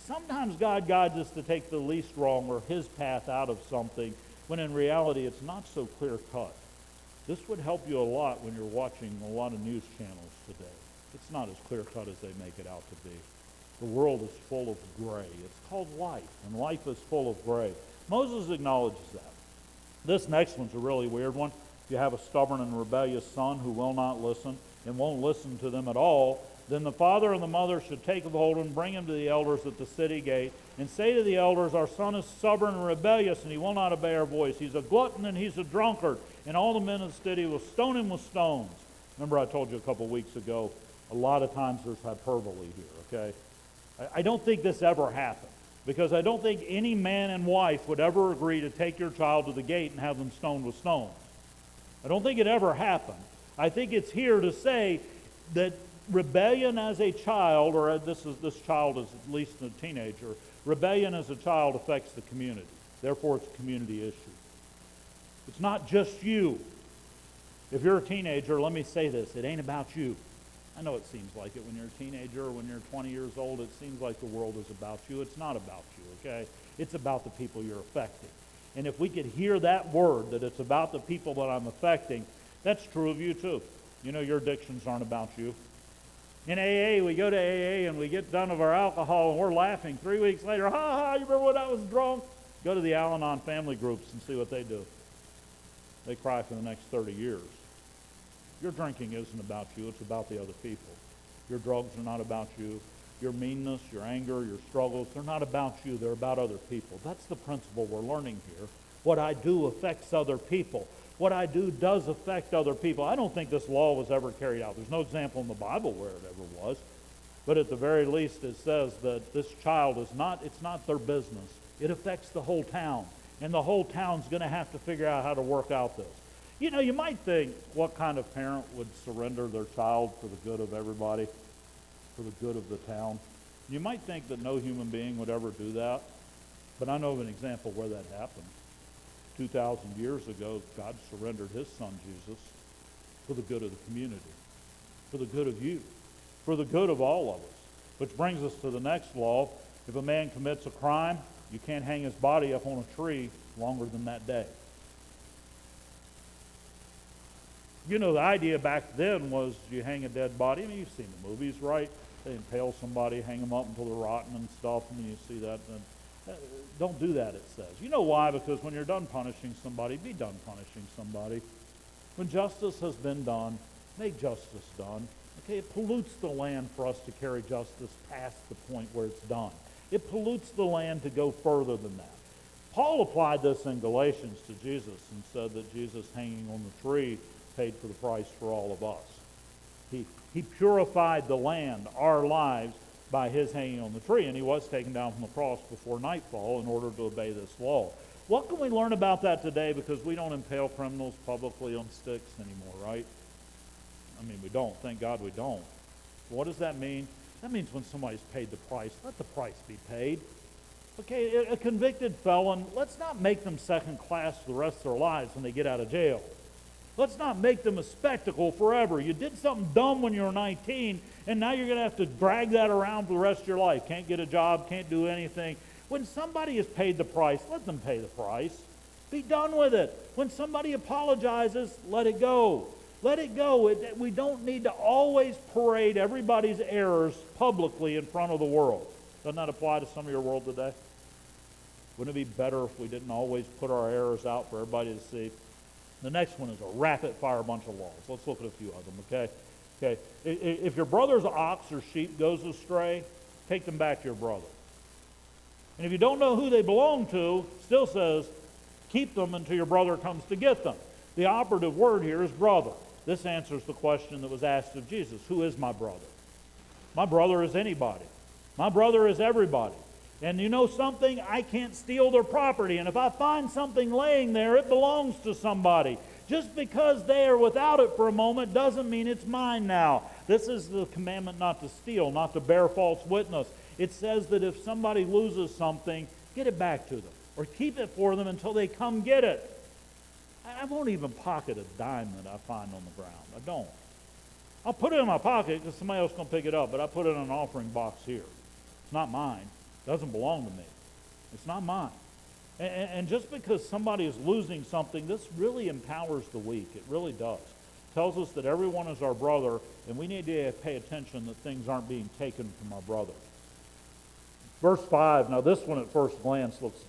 Sometimes God guides us to take the least wrong or his path out of something, when in reality it's not so clear cut. This would help you a lot when you're watching a lot of news channels today. It's not as clear cut as they make it out to be. The world is full of gray. It's called life, and life is full of gray. Moses acknowledges that. This next one's a really weird one. If you have a stubborn and rebellious son who will not listen and won't listen to them at all, then the father and the mother should take hold and bring him to the elders at the city gate and say to the elders, our son is stubborn and rebellious, and he will not obey our voice. He's a glutton and he's a drunkard, and all the men of the city will stone him with stones. Remember I told you a couple weeks ago, a lot of times there's hyperbole here, okay? I don't think this ever happened, because I don't think any man and wife would ever agree to take your child to the gate and have them stoned with stones. I don't think it ever happened. I think it's here to say that rebellion as a child, or this child is at least a teenager, rebellion as a child affects the community. Therefore, it's a community issue. It's not just you. If you're a teenager, let me say this, it ain't about you. I know it seems like it when you're a teenager or when you're 20 years old. It seems like the world is about you. It's not about you, okay? It's about the people you're affecting. And if we could hear that word, that it's about the people that I'm affecting, that's true of you too. You know, your addictions aren't about you. In AA, we go to AA and we get done with our alcohol and we're laughing. 3 weeks later, ha ha, you remember when I was drunk? Go to the Al-Anon family groups and see what they do. They cry for the next 30 years. Your drinking isn't about you, it's about the other people. Your drugs are not about you. Your meanness, your anger, your struggles, they're not about you, they're about other people. That's the principle we're learning here. What I do affects other people. What I do does affect other people. I don't think this law was ever carried out. There's no example in the Bible where it ever was. But at the very least it says that this child it's not their business. It affects the whole town. And the whole town's going to have to figure out how to work out this. You know, you might think, what kind of parent would surrender their child for the good of everybody, for the good of the town? You might think that no human being would ever do that, but I know of an example where that happened. 2,000 years ago, God surrendered his son, Jesus, for the good of the community, for the good of you, for the good of all of us. Which brings us to the next law. If a man commits a crime, you can't hang his body up on a tree longer than that day. You know, the idea back then was you hang a dead body. I mean, you've seen the movies, right? They impale somebody, hang them up until they're rotten and stuff, and you see that. Don't do that, it says. You know why? Because when you're done punishing somebody, be done punishing somebody. When justice has been done, make justice done. Okay, it pollutes the land for us to carry justice past the point where it's done. It pollutes the land to go further than that. Paul applied this in Galatians to Jesus and said that Jesus hanging on the tree paid for the price for all of us. He purified the land, our lives, by his hanging on the tree, and he was taken down from the cross before nightfall in order to obey this law. What can we learn about that today? Because we don't impale criminals publicly on sticks anymore, right? I mean, we don't. Thank God we don't. What does that mean? That means when somebody's paid the price, let the price be paid. Okay, a convicted felon, let's not make them second class for the rest of their lives when they get out of jail. Let's not make them a spectacle forever. You did something dumb when you were 19, and now you're going to have to drag that around for the rest of your life. Can't get a job, can't do anything. When somebody has paid the price, let them pay the price. Be done with it. When somebody apologizes, let it go. Let it go. We don't need to always parade everybody's errors publicly in front of the world. Doesn't that apply to some of your world today? Wouldn't it be better if we didn't always put our errors out for everybody to see? The next one is a rapid-fire bunch of laws. Let's look at a few of them, okay? Okay. If your brother's ox or sheep goes astray, take them back to your brother. And if you don't know who they belong to, still says, keep them until your brother comes to get them. The operative word here is brother. This answers the question that was asked of Jesus. Who is my brother? My brother is anybody. My brother is everybody. And you know something? I can't steal their property. And if I find something laying there, it belongs to somebody. Just because they are without it for a moment doesn't mean it's mine now. This is the commandment not to steal, not to bear false witness. It says that if somebody loses something, get it back to them. Or keep it for them until they come get it. I won't even pocket a dime that I find on the ground. I don't. I'll put it in my pocket because somebody else is going to pick it up, but I put it in an offering box here. It's not mine. It doesn't belong to me. It's not mine. And just because somebody is losing something, this really empowers the weak. It really does. It tells us that everyone is our brother, and we need to pay attention that things aren't being taken from our brother. Verse 5, now this one at first glance looks,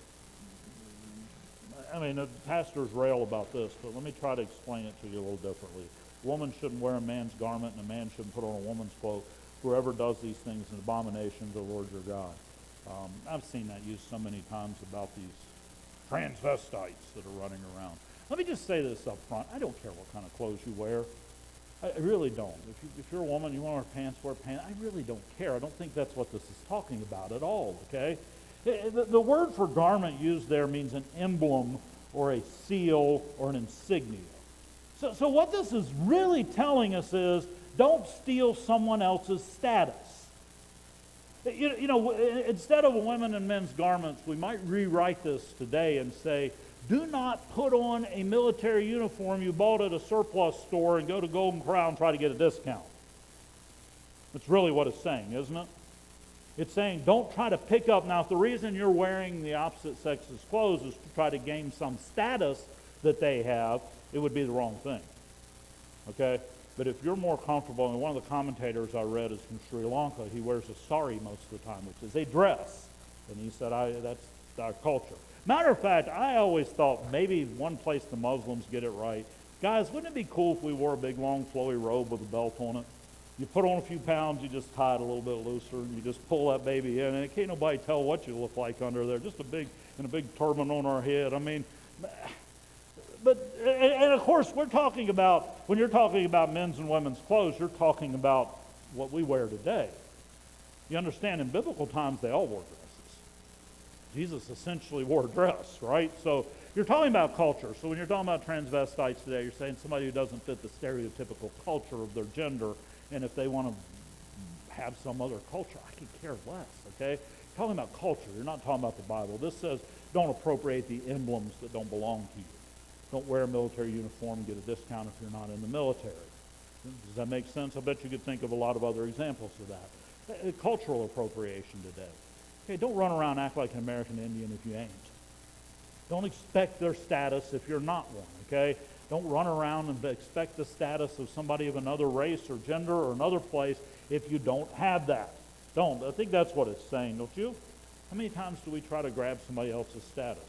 the pastors rail about this, but let me try to explain it to you a little differently. A woman shouldn't wear a man's garment, and a man shouldn't put on a woman's cloak. Whoever does these things is an abomination to the Lord your God. I've seen that used so many times about these transvestites that are running around. Let me just say this up front. I don't care what kind of clothes you wear. I really don't. If you're a woman, you want to wear pants. I really don't care. I don't think that's what this is talking about at all, okay? The word for garment used there means an emblem or a seal or an insignia. So what this is really telling us is don't steal someone else's status. Instead of women and men's garments, we might rewrite this today and say, do not put on a military uniform you bought at a surplus store and go to Golden Corral and try to get a discount. That's really what it's saying, isn't it? It's saying don't try to pick up. Now, if the reason you're wearing the opposite sex's clothes is to try to gain some status that they have, it would be the wrong thing. Okay? But if you're more comfortable, and one of the commentators I read is from Sri Lanka, he wears a sari most of the time, which is a dress. And he said, that's our culture. Matter of fact, I always thought maybe one place the Muslims get it right. Guys, wouldn't it be cool if we wore a big, long, flowy robe with a belt on it? You put on a few pounds, you just tie it a little bit looser, and you just pull that baby in, and it can't nobody tell what you look like under there. Just a big turban on our head. But of course, when you're talking about men's and women's clothes, you're talking about what we wear today. You understand, in biblical times, they all wore dresses. Jesus essentially wore a dress, right? So you're talking about culture. So when you're talking about transvestites today, you're saying somebody who doesn't fit the stereotypical culture of their gender, and if they want to have some other culture, I could care less, okay? You're talking about culture. You're not talking about the Bible. This says don't appropriate the emblems that don't belong to you. Don't wear a military uniform and get a discount if you're not in the military. Does that make sense? I bet you could think of a lot of other examples of that. Cultural appropriation today. Okay, don't run around and act like an American Indian if you ain't. Don't expect their status if you're not one, okay? Don't run around and expect the status of somebody of another race or gender or another place if you don't have that. Don't. I think that's what it's saying, don't you? How many times do we try to grab somebody else's status?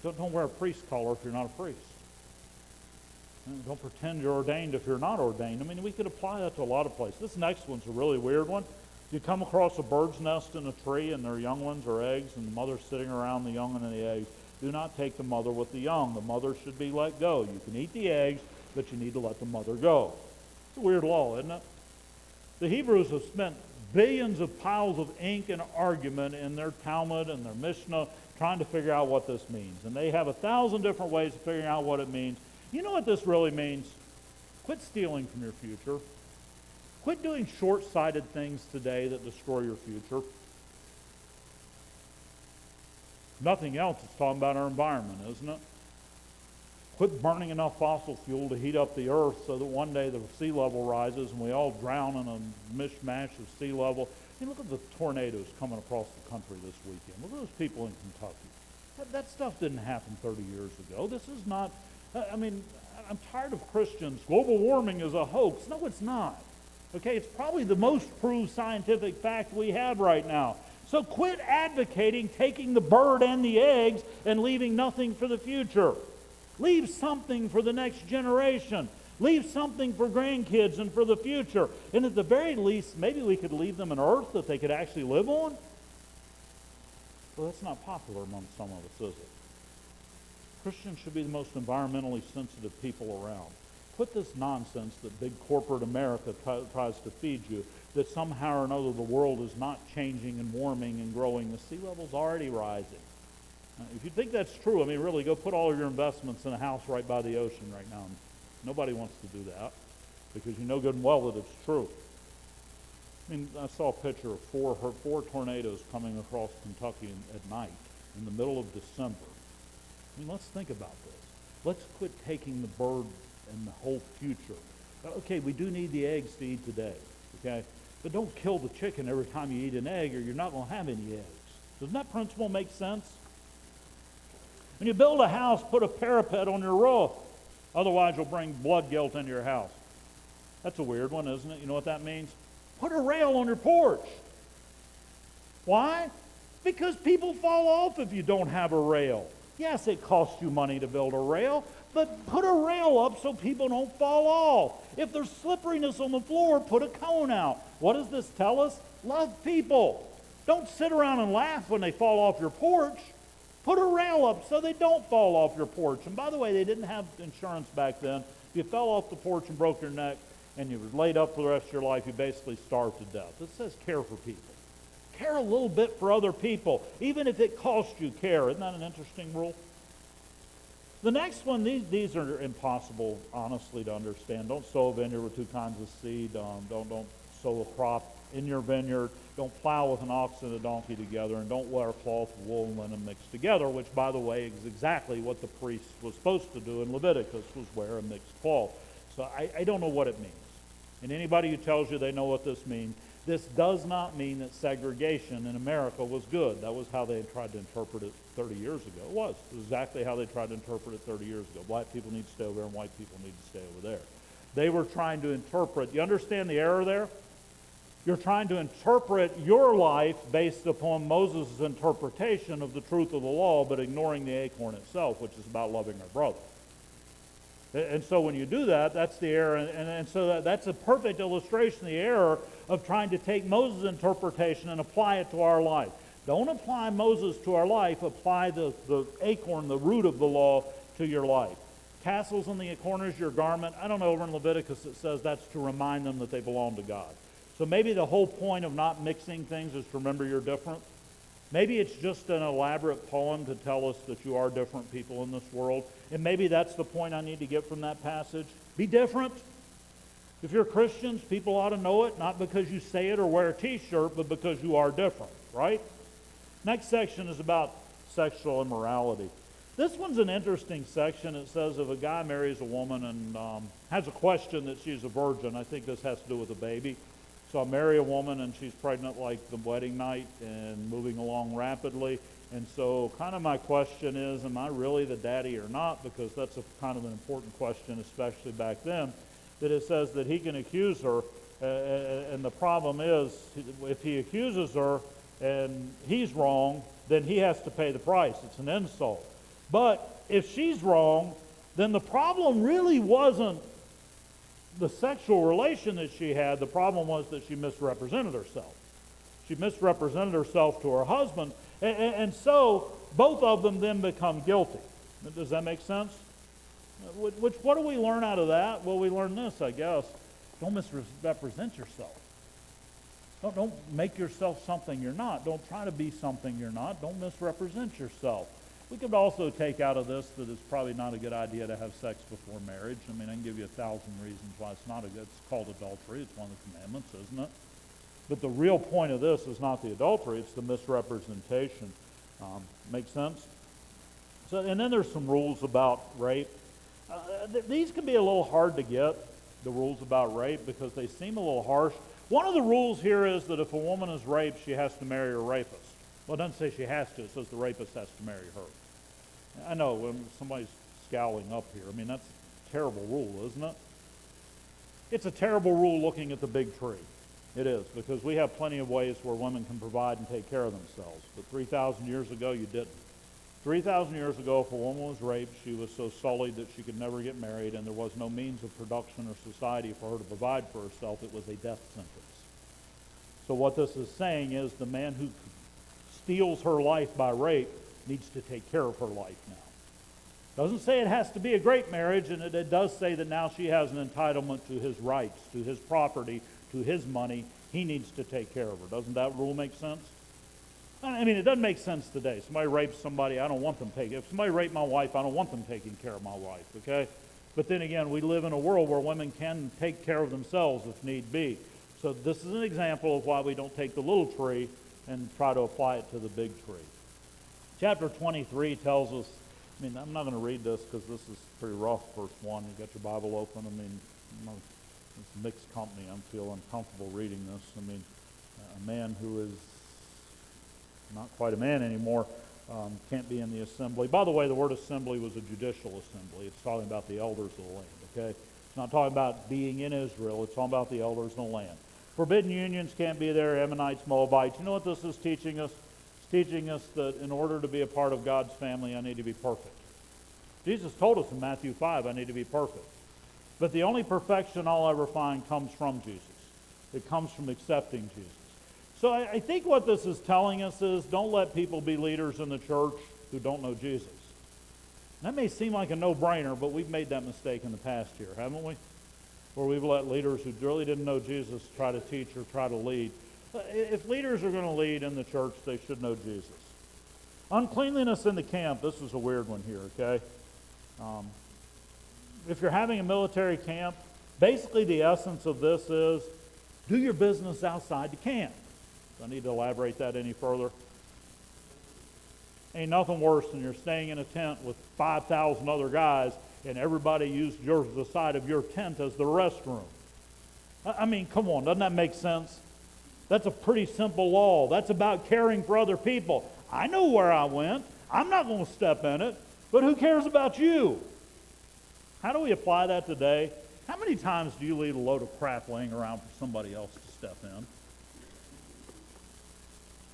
Don't wear a priest collar if you're not a priest. Don't pretend you're ordained if you're not ordained. We could apply that to a lot of places. This next one's a really weird one. You come across a bird's nest in a tree and their young ones are eggs and the mother's sitting around the young and the eggs. Do not take the mother with the young. The mother should be let go. You can eat the eggs, but you need to let the mother go. It's a weird law, isn't it? The Hebrews have spent billions of piles of ink and argument in their Talmud and their Mishnah trying to figure out what this means. And they have 1,000 different ways of figuring out what it means. You know what this really means? Quit stealing from your future. Quit doing short-sighted things today that destroy your future. Nothing else, it's talking about our environment, isn't it? Quit burning enough fossil fuel to heat up the earth so that one day the sea level rises and we all drown in a mishmash of sea level. Look at the tornadoes coming across the country this weekend. Look at those people in Kentucky. That stuff didn't happen 30 years ago. This is not, I'm tired of Christians. Global warming is a hoax. No, it's not. Okay, it's probably the most proved scientific fact we have right now. So quit advocating taking the bird and the eggs and leaving nothing for the future. Leave something for the next generation. Leave something for grandkids and for the future. And at the very least, maybe we could leave them an earth that they could actually live on. Well, that's not popular among some of us, is it? Christians should be the most environmentally sensitive people around. Quit this nonsense that big corporate America tries to feed you, that somehow or another the world is not changing and warming and growing. The sea level's already rising. If you think that's true, I mean, really, go put all of your investments in a house right by the ocean right now. Nobody wants to do that because you know good and well that it's true. I mean, I saw a picture of four tornadoes coming across Kentucky at night in the middle of December. I mean, let's think about this. Let's quit taking the bird and the whole future. Okay, we do need the eggs to eat today, okay? But don't kill the chicken every time you eat an egg or you're not going to have any eggs. Doesn't that principle make sense? When you build a house, put a parapet on your roof. Otherwise, you'll bring blood guilt into your house. That's a weird one, isn't it? You know what that means? Put a rail on your porch. Why? Because people fall off if you don't have a rail. Yes, it costs you money to build a rail, but put a rail up so people don't fall off. If there's slipperiness on the floor, put a cone out. What does this tell us? Love people. Don't sit around and laugh when they fall off your porch. Put a rail up so they don't fall off your porch. And by the way, they didn't have insurance back then. If you fell off the porch and broke your neck and you were laid up for the rest of your life, you basically starved to death. It says care for people. Care a little bit for other people, even if it costs you care. Isn't that an interesting rule? The next one, these are impossible, honestly, to understand. Don't sow a vineyard with two kinds of seed. Don't sow a crop in your vineyard. Don't plow with an ox and a donkey together. And don't wear cloth, wool, and linen mixed together, which, by the way, is exactly what the priest was supposed to do in Leviticus, was wear a mixed cloth. So I don't know what it means. And anybody who tells you they know what this means, this does not mean that segregation in America was good. That was how they tried to interpret it 30 years ago. It was exactly how they tried to interpret it 30 years ago. Black people need to stay over there and white people need to stay over there. They were trying to interpret. You understand the error there? You're trying to interpret your life based upon Moses' interpretation of the truth of the law, but ignoring the acorn itself, which is about loving our brother. And so when you do that, that's the error. And so that's a perfect illustration of the error of trying to take Moses' interpretation and apply it to our life. Don't apply Moses to our life. Apply the acorn, the root of the law, to your life. Tassels on the corners of your garment. I don't know, over in Leviticus it says that's to remind them that they belong to God. So maybe the whole point of not mixing things is to remember you're different. Maybe it's just an elaborate poem to tell us that you are different people in this world. And maybe that's the point I need to get from that passage. Be different. If you're Christians, people ought to know it, not because you say it or wear a t-shirt, but because you are different, right? Next section is about sexual immorality. This one's an interesting section. It says if a guy marries a woman and has a question that she's a virgin, I think this has to do with a baby. So I marry a woman and she's pregnant like the wedding night and moving along rapidly. And so kind of my question is, am I really the daddy or not? Because that's a kind of an important question, especially back then. That it says that he can accuse her. And the problem is, if he accuses her and he's wrong, then he has to pay the price. It's an insult. But if she's wrong, then the problem really wasn't the sexual relation that she had. The problem was that she misrepresented herself. She misrepresented herself to her husband, and so both of them then become guilty. Does that make sense? What do we learn out of that? Well, we learn this, I guess. Don't misrepresent yourself. Don't make yourself something you're not. Don't try to be something you're not. Don't misrepresent yourself. We could also take out of this that it's probably not a good idea to have sex before marriage. I mean, I can give you 1,000 reasons why it's not a good. It's called adultery. It's one of the commandments, isn't it? But the real point of this is not the adultery. It's the misrepresentation. Make sense? So, and then there's some rules about rape. These can be a little hard to get, the rules about rape, because they seem a little harsh. One of the rules here is that if a woman is raped, she has to marry a rapist. Well, it doesn't say she has to. It says the rapist has to marry her. I know when somebody's scowling up here. I mean, that's a terrible rule, isn't it? It's a terrible rule looking at the big tree. It is, because we have plenty of ways where women can provide and take care of themselves. But 3,000 years ago, you didn't. 3,000 years ago, if a woman was raped, she was so sullied that she could never get married, and there was no means of production or society for her to provide for herself. It was a death sentence. So what this is saying is the man who steals her life by rape needs to take care of her life now. Doesn't say it has to be a great marriage, and it does say that now she has an entitlement to his rights, to his property, to his money. He needs to take care of her. Doesn't that rule make sense? I mean, it doesn't make sense today. Somebody rapes somebody, I don't want them taking. If somebody raped my wife, I don't want them taking care of my wife, okay? But then again, we live in a world where women can take care of themselves if need be. So this is an example of why we don't take the little tree and try to apply it to the big tree. Chapter 23 tells us, I mean, I'm not going to read this because this is pretty rough, verse 1. You got your Bible open. I mean, it's mixed company. I'm feeling comfortable reading this. I mean, a man who is not quite a man anymore can't be in the assembly. By the way, the word assembly was a judicial assembly. It's talking about the elders of the land, okay? It's not talking about being in Israel. It's talking about the elders of the land. Forbidden unions can't be there, Ammonites, Moabites. You know what this is teaching us? Teaching us that in order to be a part of God's family, I need to be perfect. Jesus told us in Matthew 5, I need to be perfect. But the only perfection I'll ever find comes from Jesus. It comes from accepting Jesus. So I think what this is telling us is don't let people be leaders in the church who don't know Jesus. That may seem like a no-brainer, but we've made that mistake in the past year, haven't we? Where we've let leaders who really didn't know Jesus try to teach or try to lead. If leaders are going to lead in the church, they should know Jesus. Uncleanliness in the camp. This is a weird one here, okay? If you're having a military camp, basically the essence of this is do your business outside the camp. Do I need to elaborate that any further? Ain't nothing worse than you're staying in a tent with 5,000 other guys and everybody used the side of your tent as the restroom. I mean, come on, doesn't that make sense? That's a pretty simple law. That's about caring for other people. I know where I went. I'm not going to step in it, but who cares about you? How do we apply that today? How many times do you leave a load of crap laying around for somebody else to step in?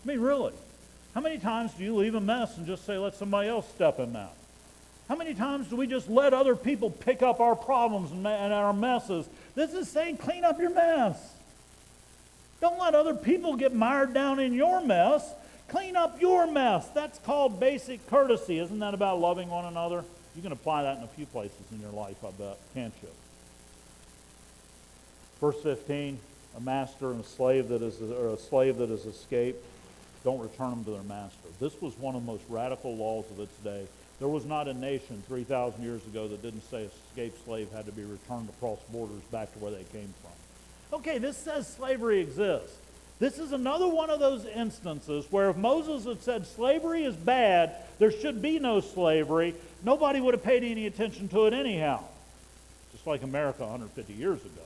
I mean, really. How many times do you leave a mess and just say, let somebody else step in that? How many times do we just let other people pick up our problems and our messes? This is saying clean up your mess. Don't let other people get mired down in your mess. Clean up your mess. That's called basic courtesy. Isn't that about loving one another? You can apply that in a few places in your life, I bet, can't you? Verse 15, a master and a slave that has escaped, don't return them to their master. This was one of the most radical laws of its day. There was not a nation 3,000 years ago that didn't say an escaped slave had to be returned across borders back to where they came from. Okay, this says slavery exists. This is another one of those instances where if Moses had said slavery is bad, there should be no slavery, nobody would have paid any attention to it anyhow. Just like America 150 years ago.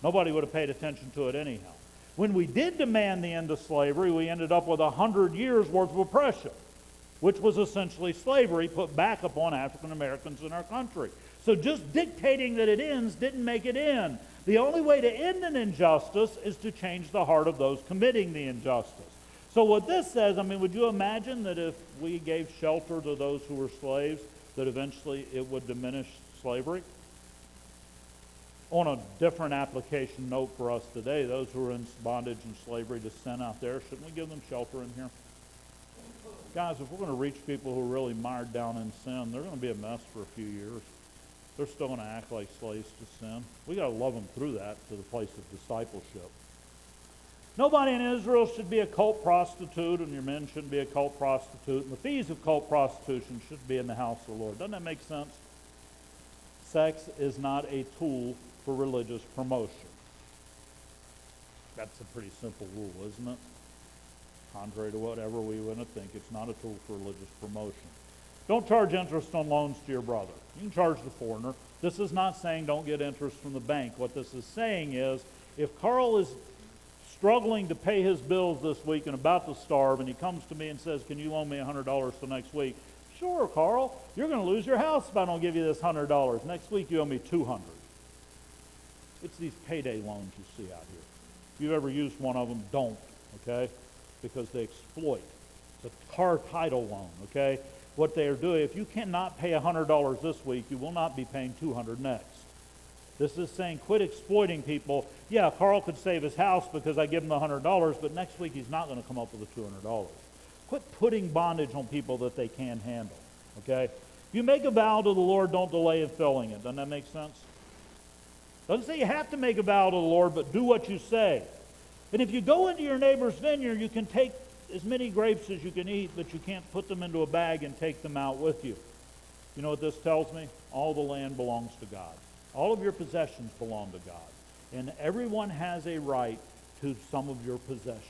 Nobody would have paid attention to it anyhow. When we did demand the end of slavery, we ended up with 100 years worth of oppression, which was essentially slavery put back upon African Americans in our country. So just dictating that it ends didn't make it end. The only way to end an injustice is to change the heart of those committing the injustice. So what this says, I mean, would you imagine that if we gave shelter to those who were slaves, that eventually it would diminish slavery? On a different application note for us today, those who are in bondage and slavery to sin out there, shouldn't we give them shelter in here? Guys, if we're going to reach people who are really mired down in sin, they're going to be a mess for a few years. They're still going to act like slaves to sin. We got to love them through that to the place of discipleship. Nobody in Israel should be a cult prostitute, and your men shouldn't be a cult prostitute, and the fees of cult prostitution should be in the house of the Lord. Doesn't that make sense? Sex is not a tool for religious promotion. That's a pretty simple rule, isn't it? Contrary to whatever we want to think, it's not a tool for religious promotion. Don't charge interest on loans to your brother. You can charge the foreigner. This is not saying don't get interest from the bank. What this is saying is if Carl is struggling to pay his bills this week and about to starve, and he comes to me and says, can you loan me $100 for next week? Sure, Carl. You're going to lose your house if I don't give you this $100. Next week you owe me $200. It's these payday loans you see out here. If you've ever used one of them, don't, okay? Because they exploit. It's a car title loan, okay? what they are doing. If you cannot pay $100 this week, you will not be paying $200 next. This is saying quit exploiting people. Yeah, Carl could save his house because I give him the $100, but next week he's not going to come up with the $200. Quit putting bondage on people that they can't handle. Okay? If you make a vow to the Lord, don't delay in filling it. Doesn't that make sense? Doesn't say you have to make a vow to the Lord, but do what you say. And if you go into your neighbor's vineyard, you can take as many grapes as you can eat, but you can't put them into a bag and take them out with you. You know what this tells me? All the land belongs to God. All of your possessions belong to God. And everyone has a right to some of your possessions.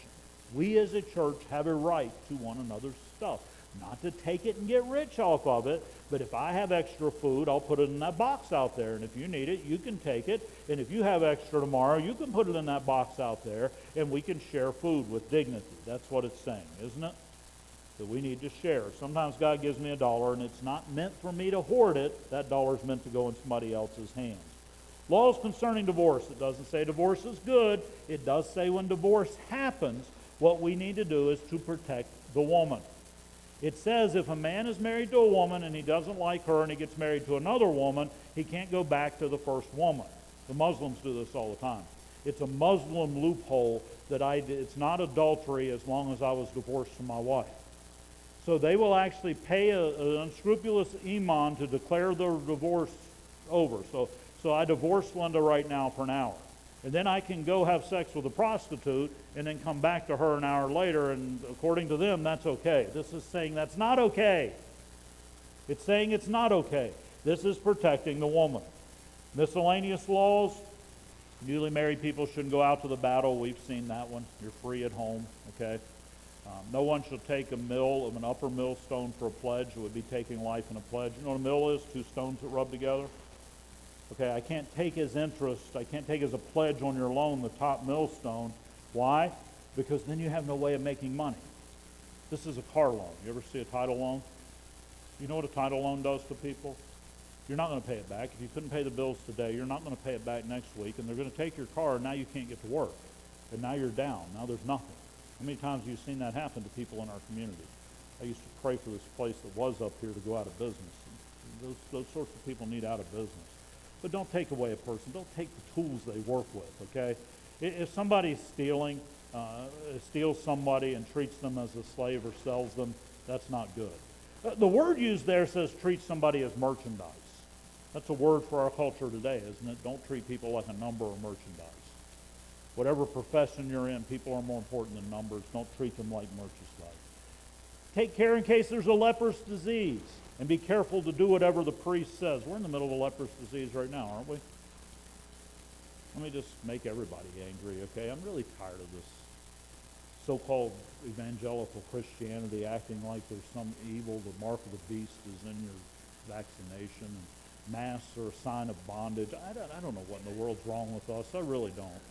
We as a church have a right to one another's stuff. Not to take it and get rich off of it, but if I have extra food, I'll put it in that box out there. And if you need it, you can take it. And if you have extra tomorrow, you can put it in that box out there, and we can share food with dignity. That's what it's saying, isn't it? That we need to share. Sometimes God gives me $1, and it's not meant for me to hoard it. That $1 meant to go in somebody else's hands. Laws concerning divorce. It doesn't say divorce is good. It does say when divorce happens, what we need to do is to protect the woman. It says if a man is married to a woman and he doesn't like her and he gets married to another woman, he can't go back to the first woman. The Muslims do this all the time. It's a Muslim loophole that it's not adultery as long as I was divorced from my wife. So they will actually pay an unscrupulous imam to declare the divorce over. So I divorce Linda right now for an hour. And then I can go have sex with a prostitute and then come back to her an hour later, and according to them, that's okay. This is saying that's not okay. It's saying it's not okay. This is protecting the woman. Miscellaneous laws. Newly married people shouldn't go out to the battle. We've seen that one. You're free at home, okay? No one shall take a mill of an upper millstone for a pledge. It would be taking life in a pledge. You know what a mill is? Two stones that rub together. Okay, I can't take as interest, I can't take as a pledge on your loan the top millstone. Why? Because then you have no way of making money. This is a car loan. You ever see a title loan? You know what a title loan does to people? You're not going to pay it back. If you couldn't pay the bills today, you're not going to pay it back next week, and they're going to take your car, and now you can't get to work. And now you're down. Now there's nothing. How many times have you seen that happen to people in our community? I used to pray for this place that was up here to go out of business. Those sorts of people need out of business. But don't take away a person. Don't take the tools they work with, okay? If somebody's steals somebody and treats them as a slave or sells them, that's not good. The word used there says treat somebody as merchandise. That's a word for our culture today, isn't it? Don't treat people like a number or merchandise. Whatever profession you're in, people are more important than numbers. Don't treat them like merchandise. Take care in case there's a leprous disease. And be careful to do whatever the priest says. We're in the middle of a leprous disease right now, aren't we? Let me just make everybody angry, okay? I'm really tired of this so-called evangelical Christianity acting like there's some evil, the mark of the beast is in your vaccination, and masks are a sign of bondage. I don't know what in the world's wrong with us. I really don't.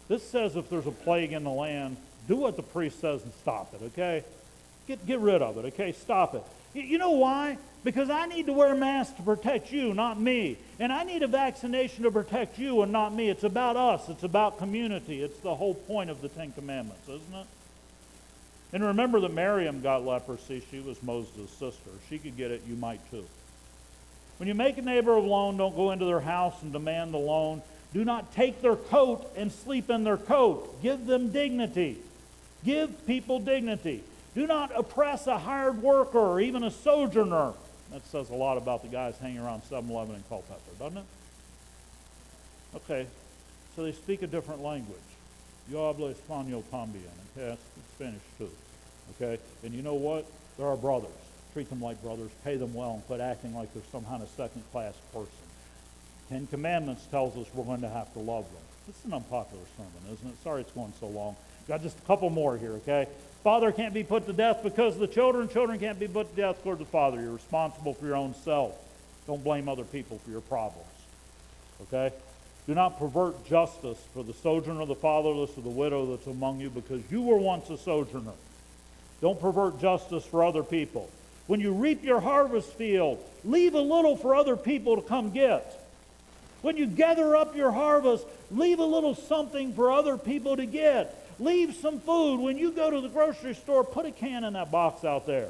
This says if there's a plague in the land, do what the priest says and stop it, okay? Get rid of it, okay? Stop it. You know why? Because I need to wear a mask to protect you, not me. And I need a vaccination to protect you and not me. It's about us. It's about community. It's the whole point of the Ten Commandments, isn't it? And remember that Miriam got leprosy. She was Moses' sister. She could get it. You might too. When you make a neighbor a loan, don't go into their house and demand the loan. Do not take their coat and sleep in their coat. Give them dignity. Give people dignity. Do not oppress a hired worker or even a sojourner. That says a lot about the guys hanging around 7-Eleven in Culpeper, doesn't it? Okay, so they speak a different language. Yo hablo español también. Okay, that's Spanish too. Okay, and you know what? They're our brothers. Treat them like brothers. Pay them well and quit acting like they're some kind of second-class person. Ten Commandments tells us we're going to have to love them. This is an unpopular sermon, isn't it? Sorry it's going so long. Got just a couple more here, okay? Father can't be put to death because of the children. Children can't be put to death because of the father. You're responsible for your own self. Don't blame other people for your problems. Okay? Do not pervert justice for the sojourner, the fatherless, or the widow that's among you, because you were once a sojourner. Don't pervert justice for other people. When you reap your harvest field, leave a little for other people to come get. When you gather up your harvest, leave a little something for other people to get. Leave some food. When you go to the grocery store, put a can in that box out there.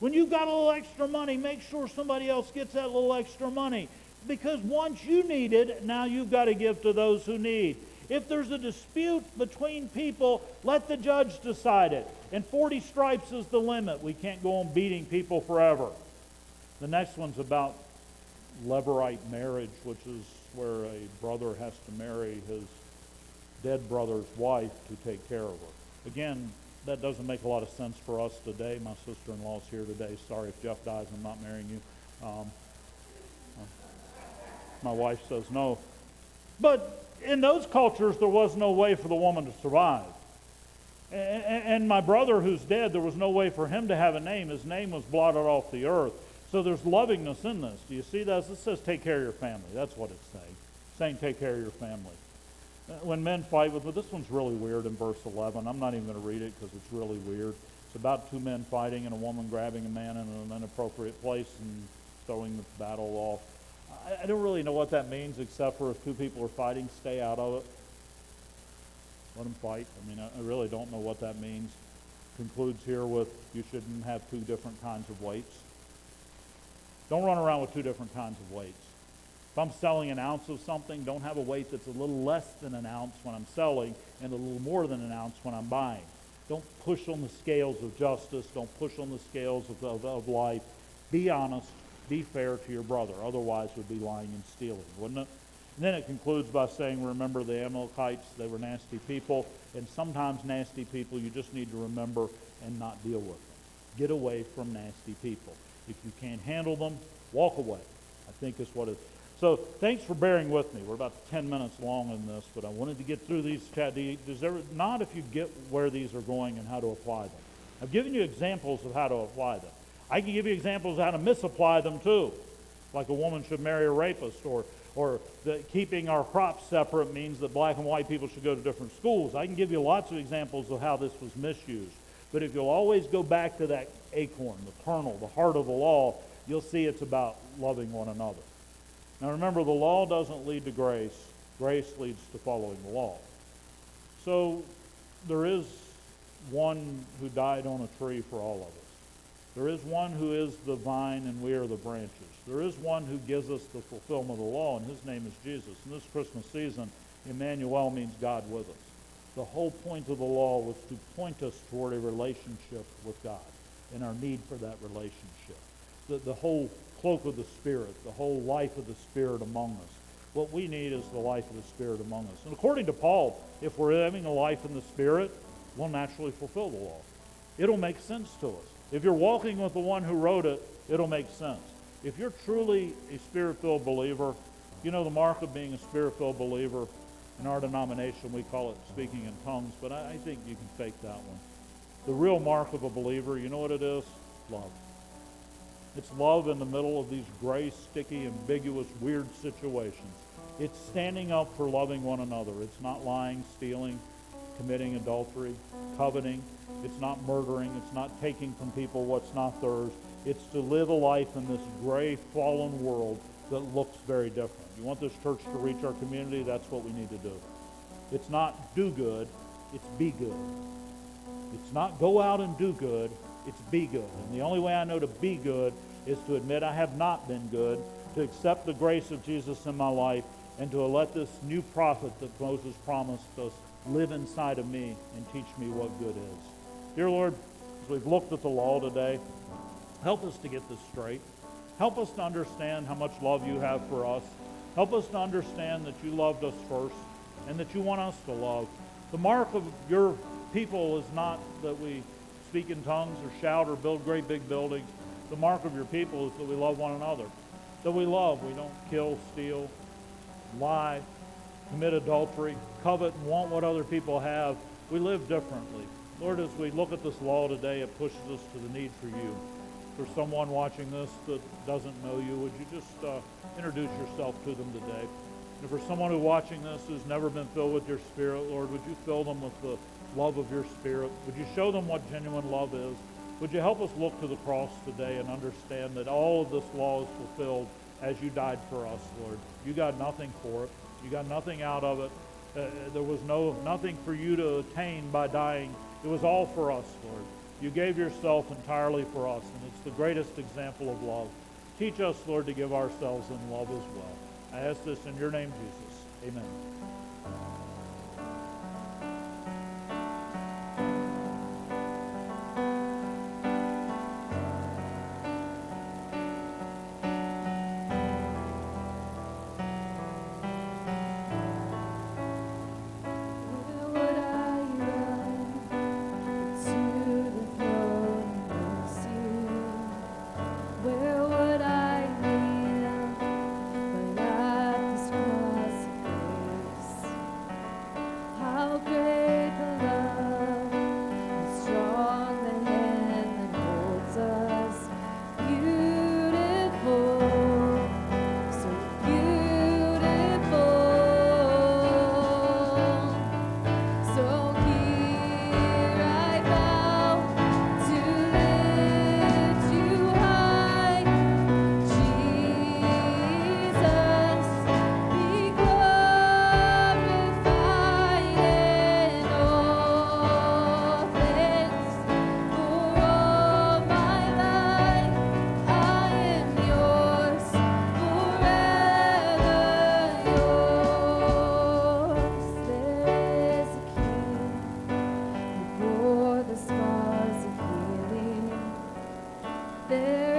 When you've got a little extra money, make sure somebody else gets that little extra money. Because once you need it, now you've got to give to those who need. If there's a dispute between people, let the judge decide it. And 40 stripes is the limit. We can't go on beating people forever. The next one's about levirate marriage, which is where a brother has to marry his dead brother's wife to take care of her. Again, that doesn't make a lot of sense for us today. My sister-in-law's here today. Sorry if Jeff dies, I'm not marrying you. My wife says no. But in those cultures, there was no way for the woman to survive. And my brother who's dead, there was no way for him to have a name. His name was blotted off the earth. So there's lovingness in this. Do you see that? It says take care of your family. That's what it's saying. It's saying take care of your family. When men fight with, but this one's really weird in verse 11. I'm not even going to read it because it's really weird. It's about two men fighting and a woman grabbing a man in an inappropriate place and throwing the battle off. I don't really know what that means except for if two people are fighting, stay out of it. Let them fight. I mean, I really don't know what that means. Concludes here with you shouldn't have two different kinds of weights. Don't run around with two different kinds of weights. If I'm selling an ounce of something, don't have a weight that's a little less than an ounce when I'm selling and a little more than an ounce when I'm buying. Don't push on the scales of justice. Don't push on the scales of life. Be honest. Be fair to your brother. Otherwise, it would be lying and stealing, wouldn't it? And then it concludes by saying, remember the Amalekites, they were nasty people. And sometimes nasty people you just need to remember and not deal with them. Get away from nasty people. If you can't handle them, walk away. I think is what it is. So thanks for bearing with me. We're about 10 minutes long in this, but I wanted to get through these. Not if you get where these are going and how to apply them. I've given you examples of how to apply them. I can give you examples of how to misapply them too. Like a woman should marry a rapist, or that keeping our crops separate means that black and white people should go to different schools. I can give you lots of examples of how this was misused. But if you'll always go back to that acorn, the kernel, the heart of the law, you'll see it's about loving one another. Now remember, the law doesn't lead to grace. Grace leads to following the law. So there is one who died on a tree for all of us. There is one who is the vine and we are the branches. There is one who gives us the fulfillment of the law, and his name is Jesus. In this Christmas season, Emmanuel means God with us. The whole point of the law was to point us toward a relationship with God and our need for that relationship. The whole cloak of the Spirit, the whole life of the Spirit among us. What we need is the life of the Spirit among us. And according to Paul, if we're having a life in the Spirit, we'll naturally fulfill the law. It'll make sense to us. If you're walking with the one who wrote it, it'll make sense. If you're truly a Spirit-filled believer, you know the mark of being a Spirit-filled believer, in our denomination we call it speaking in tongues, but I think you can fake that one. The real mark of a believer, you know what it is? Love. It's love in the middle of these gray, sticky, ambiguous, weird situations. It's standing up for loving one another. It's not lying, stealing, committing adultery, coveting. It's not murdering. It's not taking from people what's not theirs. It's to live a life in this gray, fallen world that looks very different. You want this church to reach our community? That's what we need to do. It's not do good. It's be good. It's not go out and do good. It's be good. And the only way I know to be good is to admit I have not been good, to accept the grace of Jesus in my life, and to let this new prophet that Moses promised us live inside of me and teach me what good is. Dear Lord, as we've looked at the law today, help us to get this straight. Help us to understand how much love you have for us. Help us to understand that you loved us first and that you want us to love. The mark of your people is not that we speak in tongues or shout or build great big buildings. The mark of your people is that we love one another. That we love. We don't kill, steal, lie, commit adultery, covet and want what other people have. We live differently. Lord, as we look at this law today, it pushes us to the need for you. For someone watching this that doesn't know you, would you just introduce yourself to them today? And for someone who's watching this who's never been filled with your Spirit, Lord, would you fill them with the love of your Spirit? Would you show them what genuine love is? Would you help us look to the cross today and understand that all of this law is fulfilled as you died for us, Lord? You got nothing for it. You got nothing out of it. There was nothing for you to attain by dying. It was all for us, Lord. You gave yourself entirely for us, and it's the greatest example of love. Teach us, Lord, to give ourselves in love as well. I ask this in your name, Jesus. Amen. There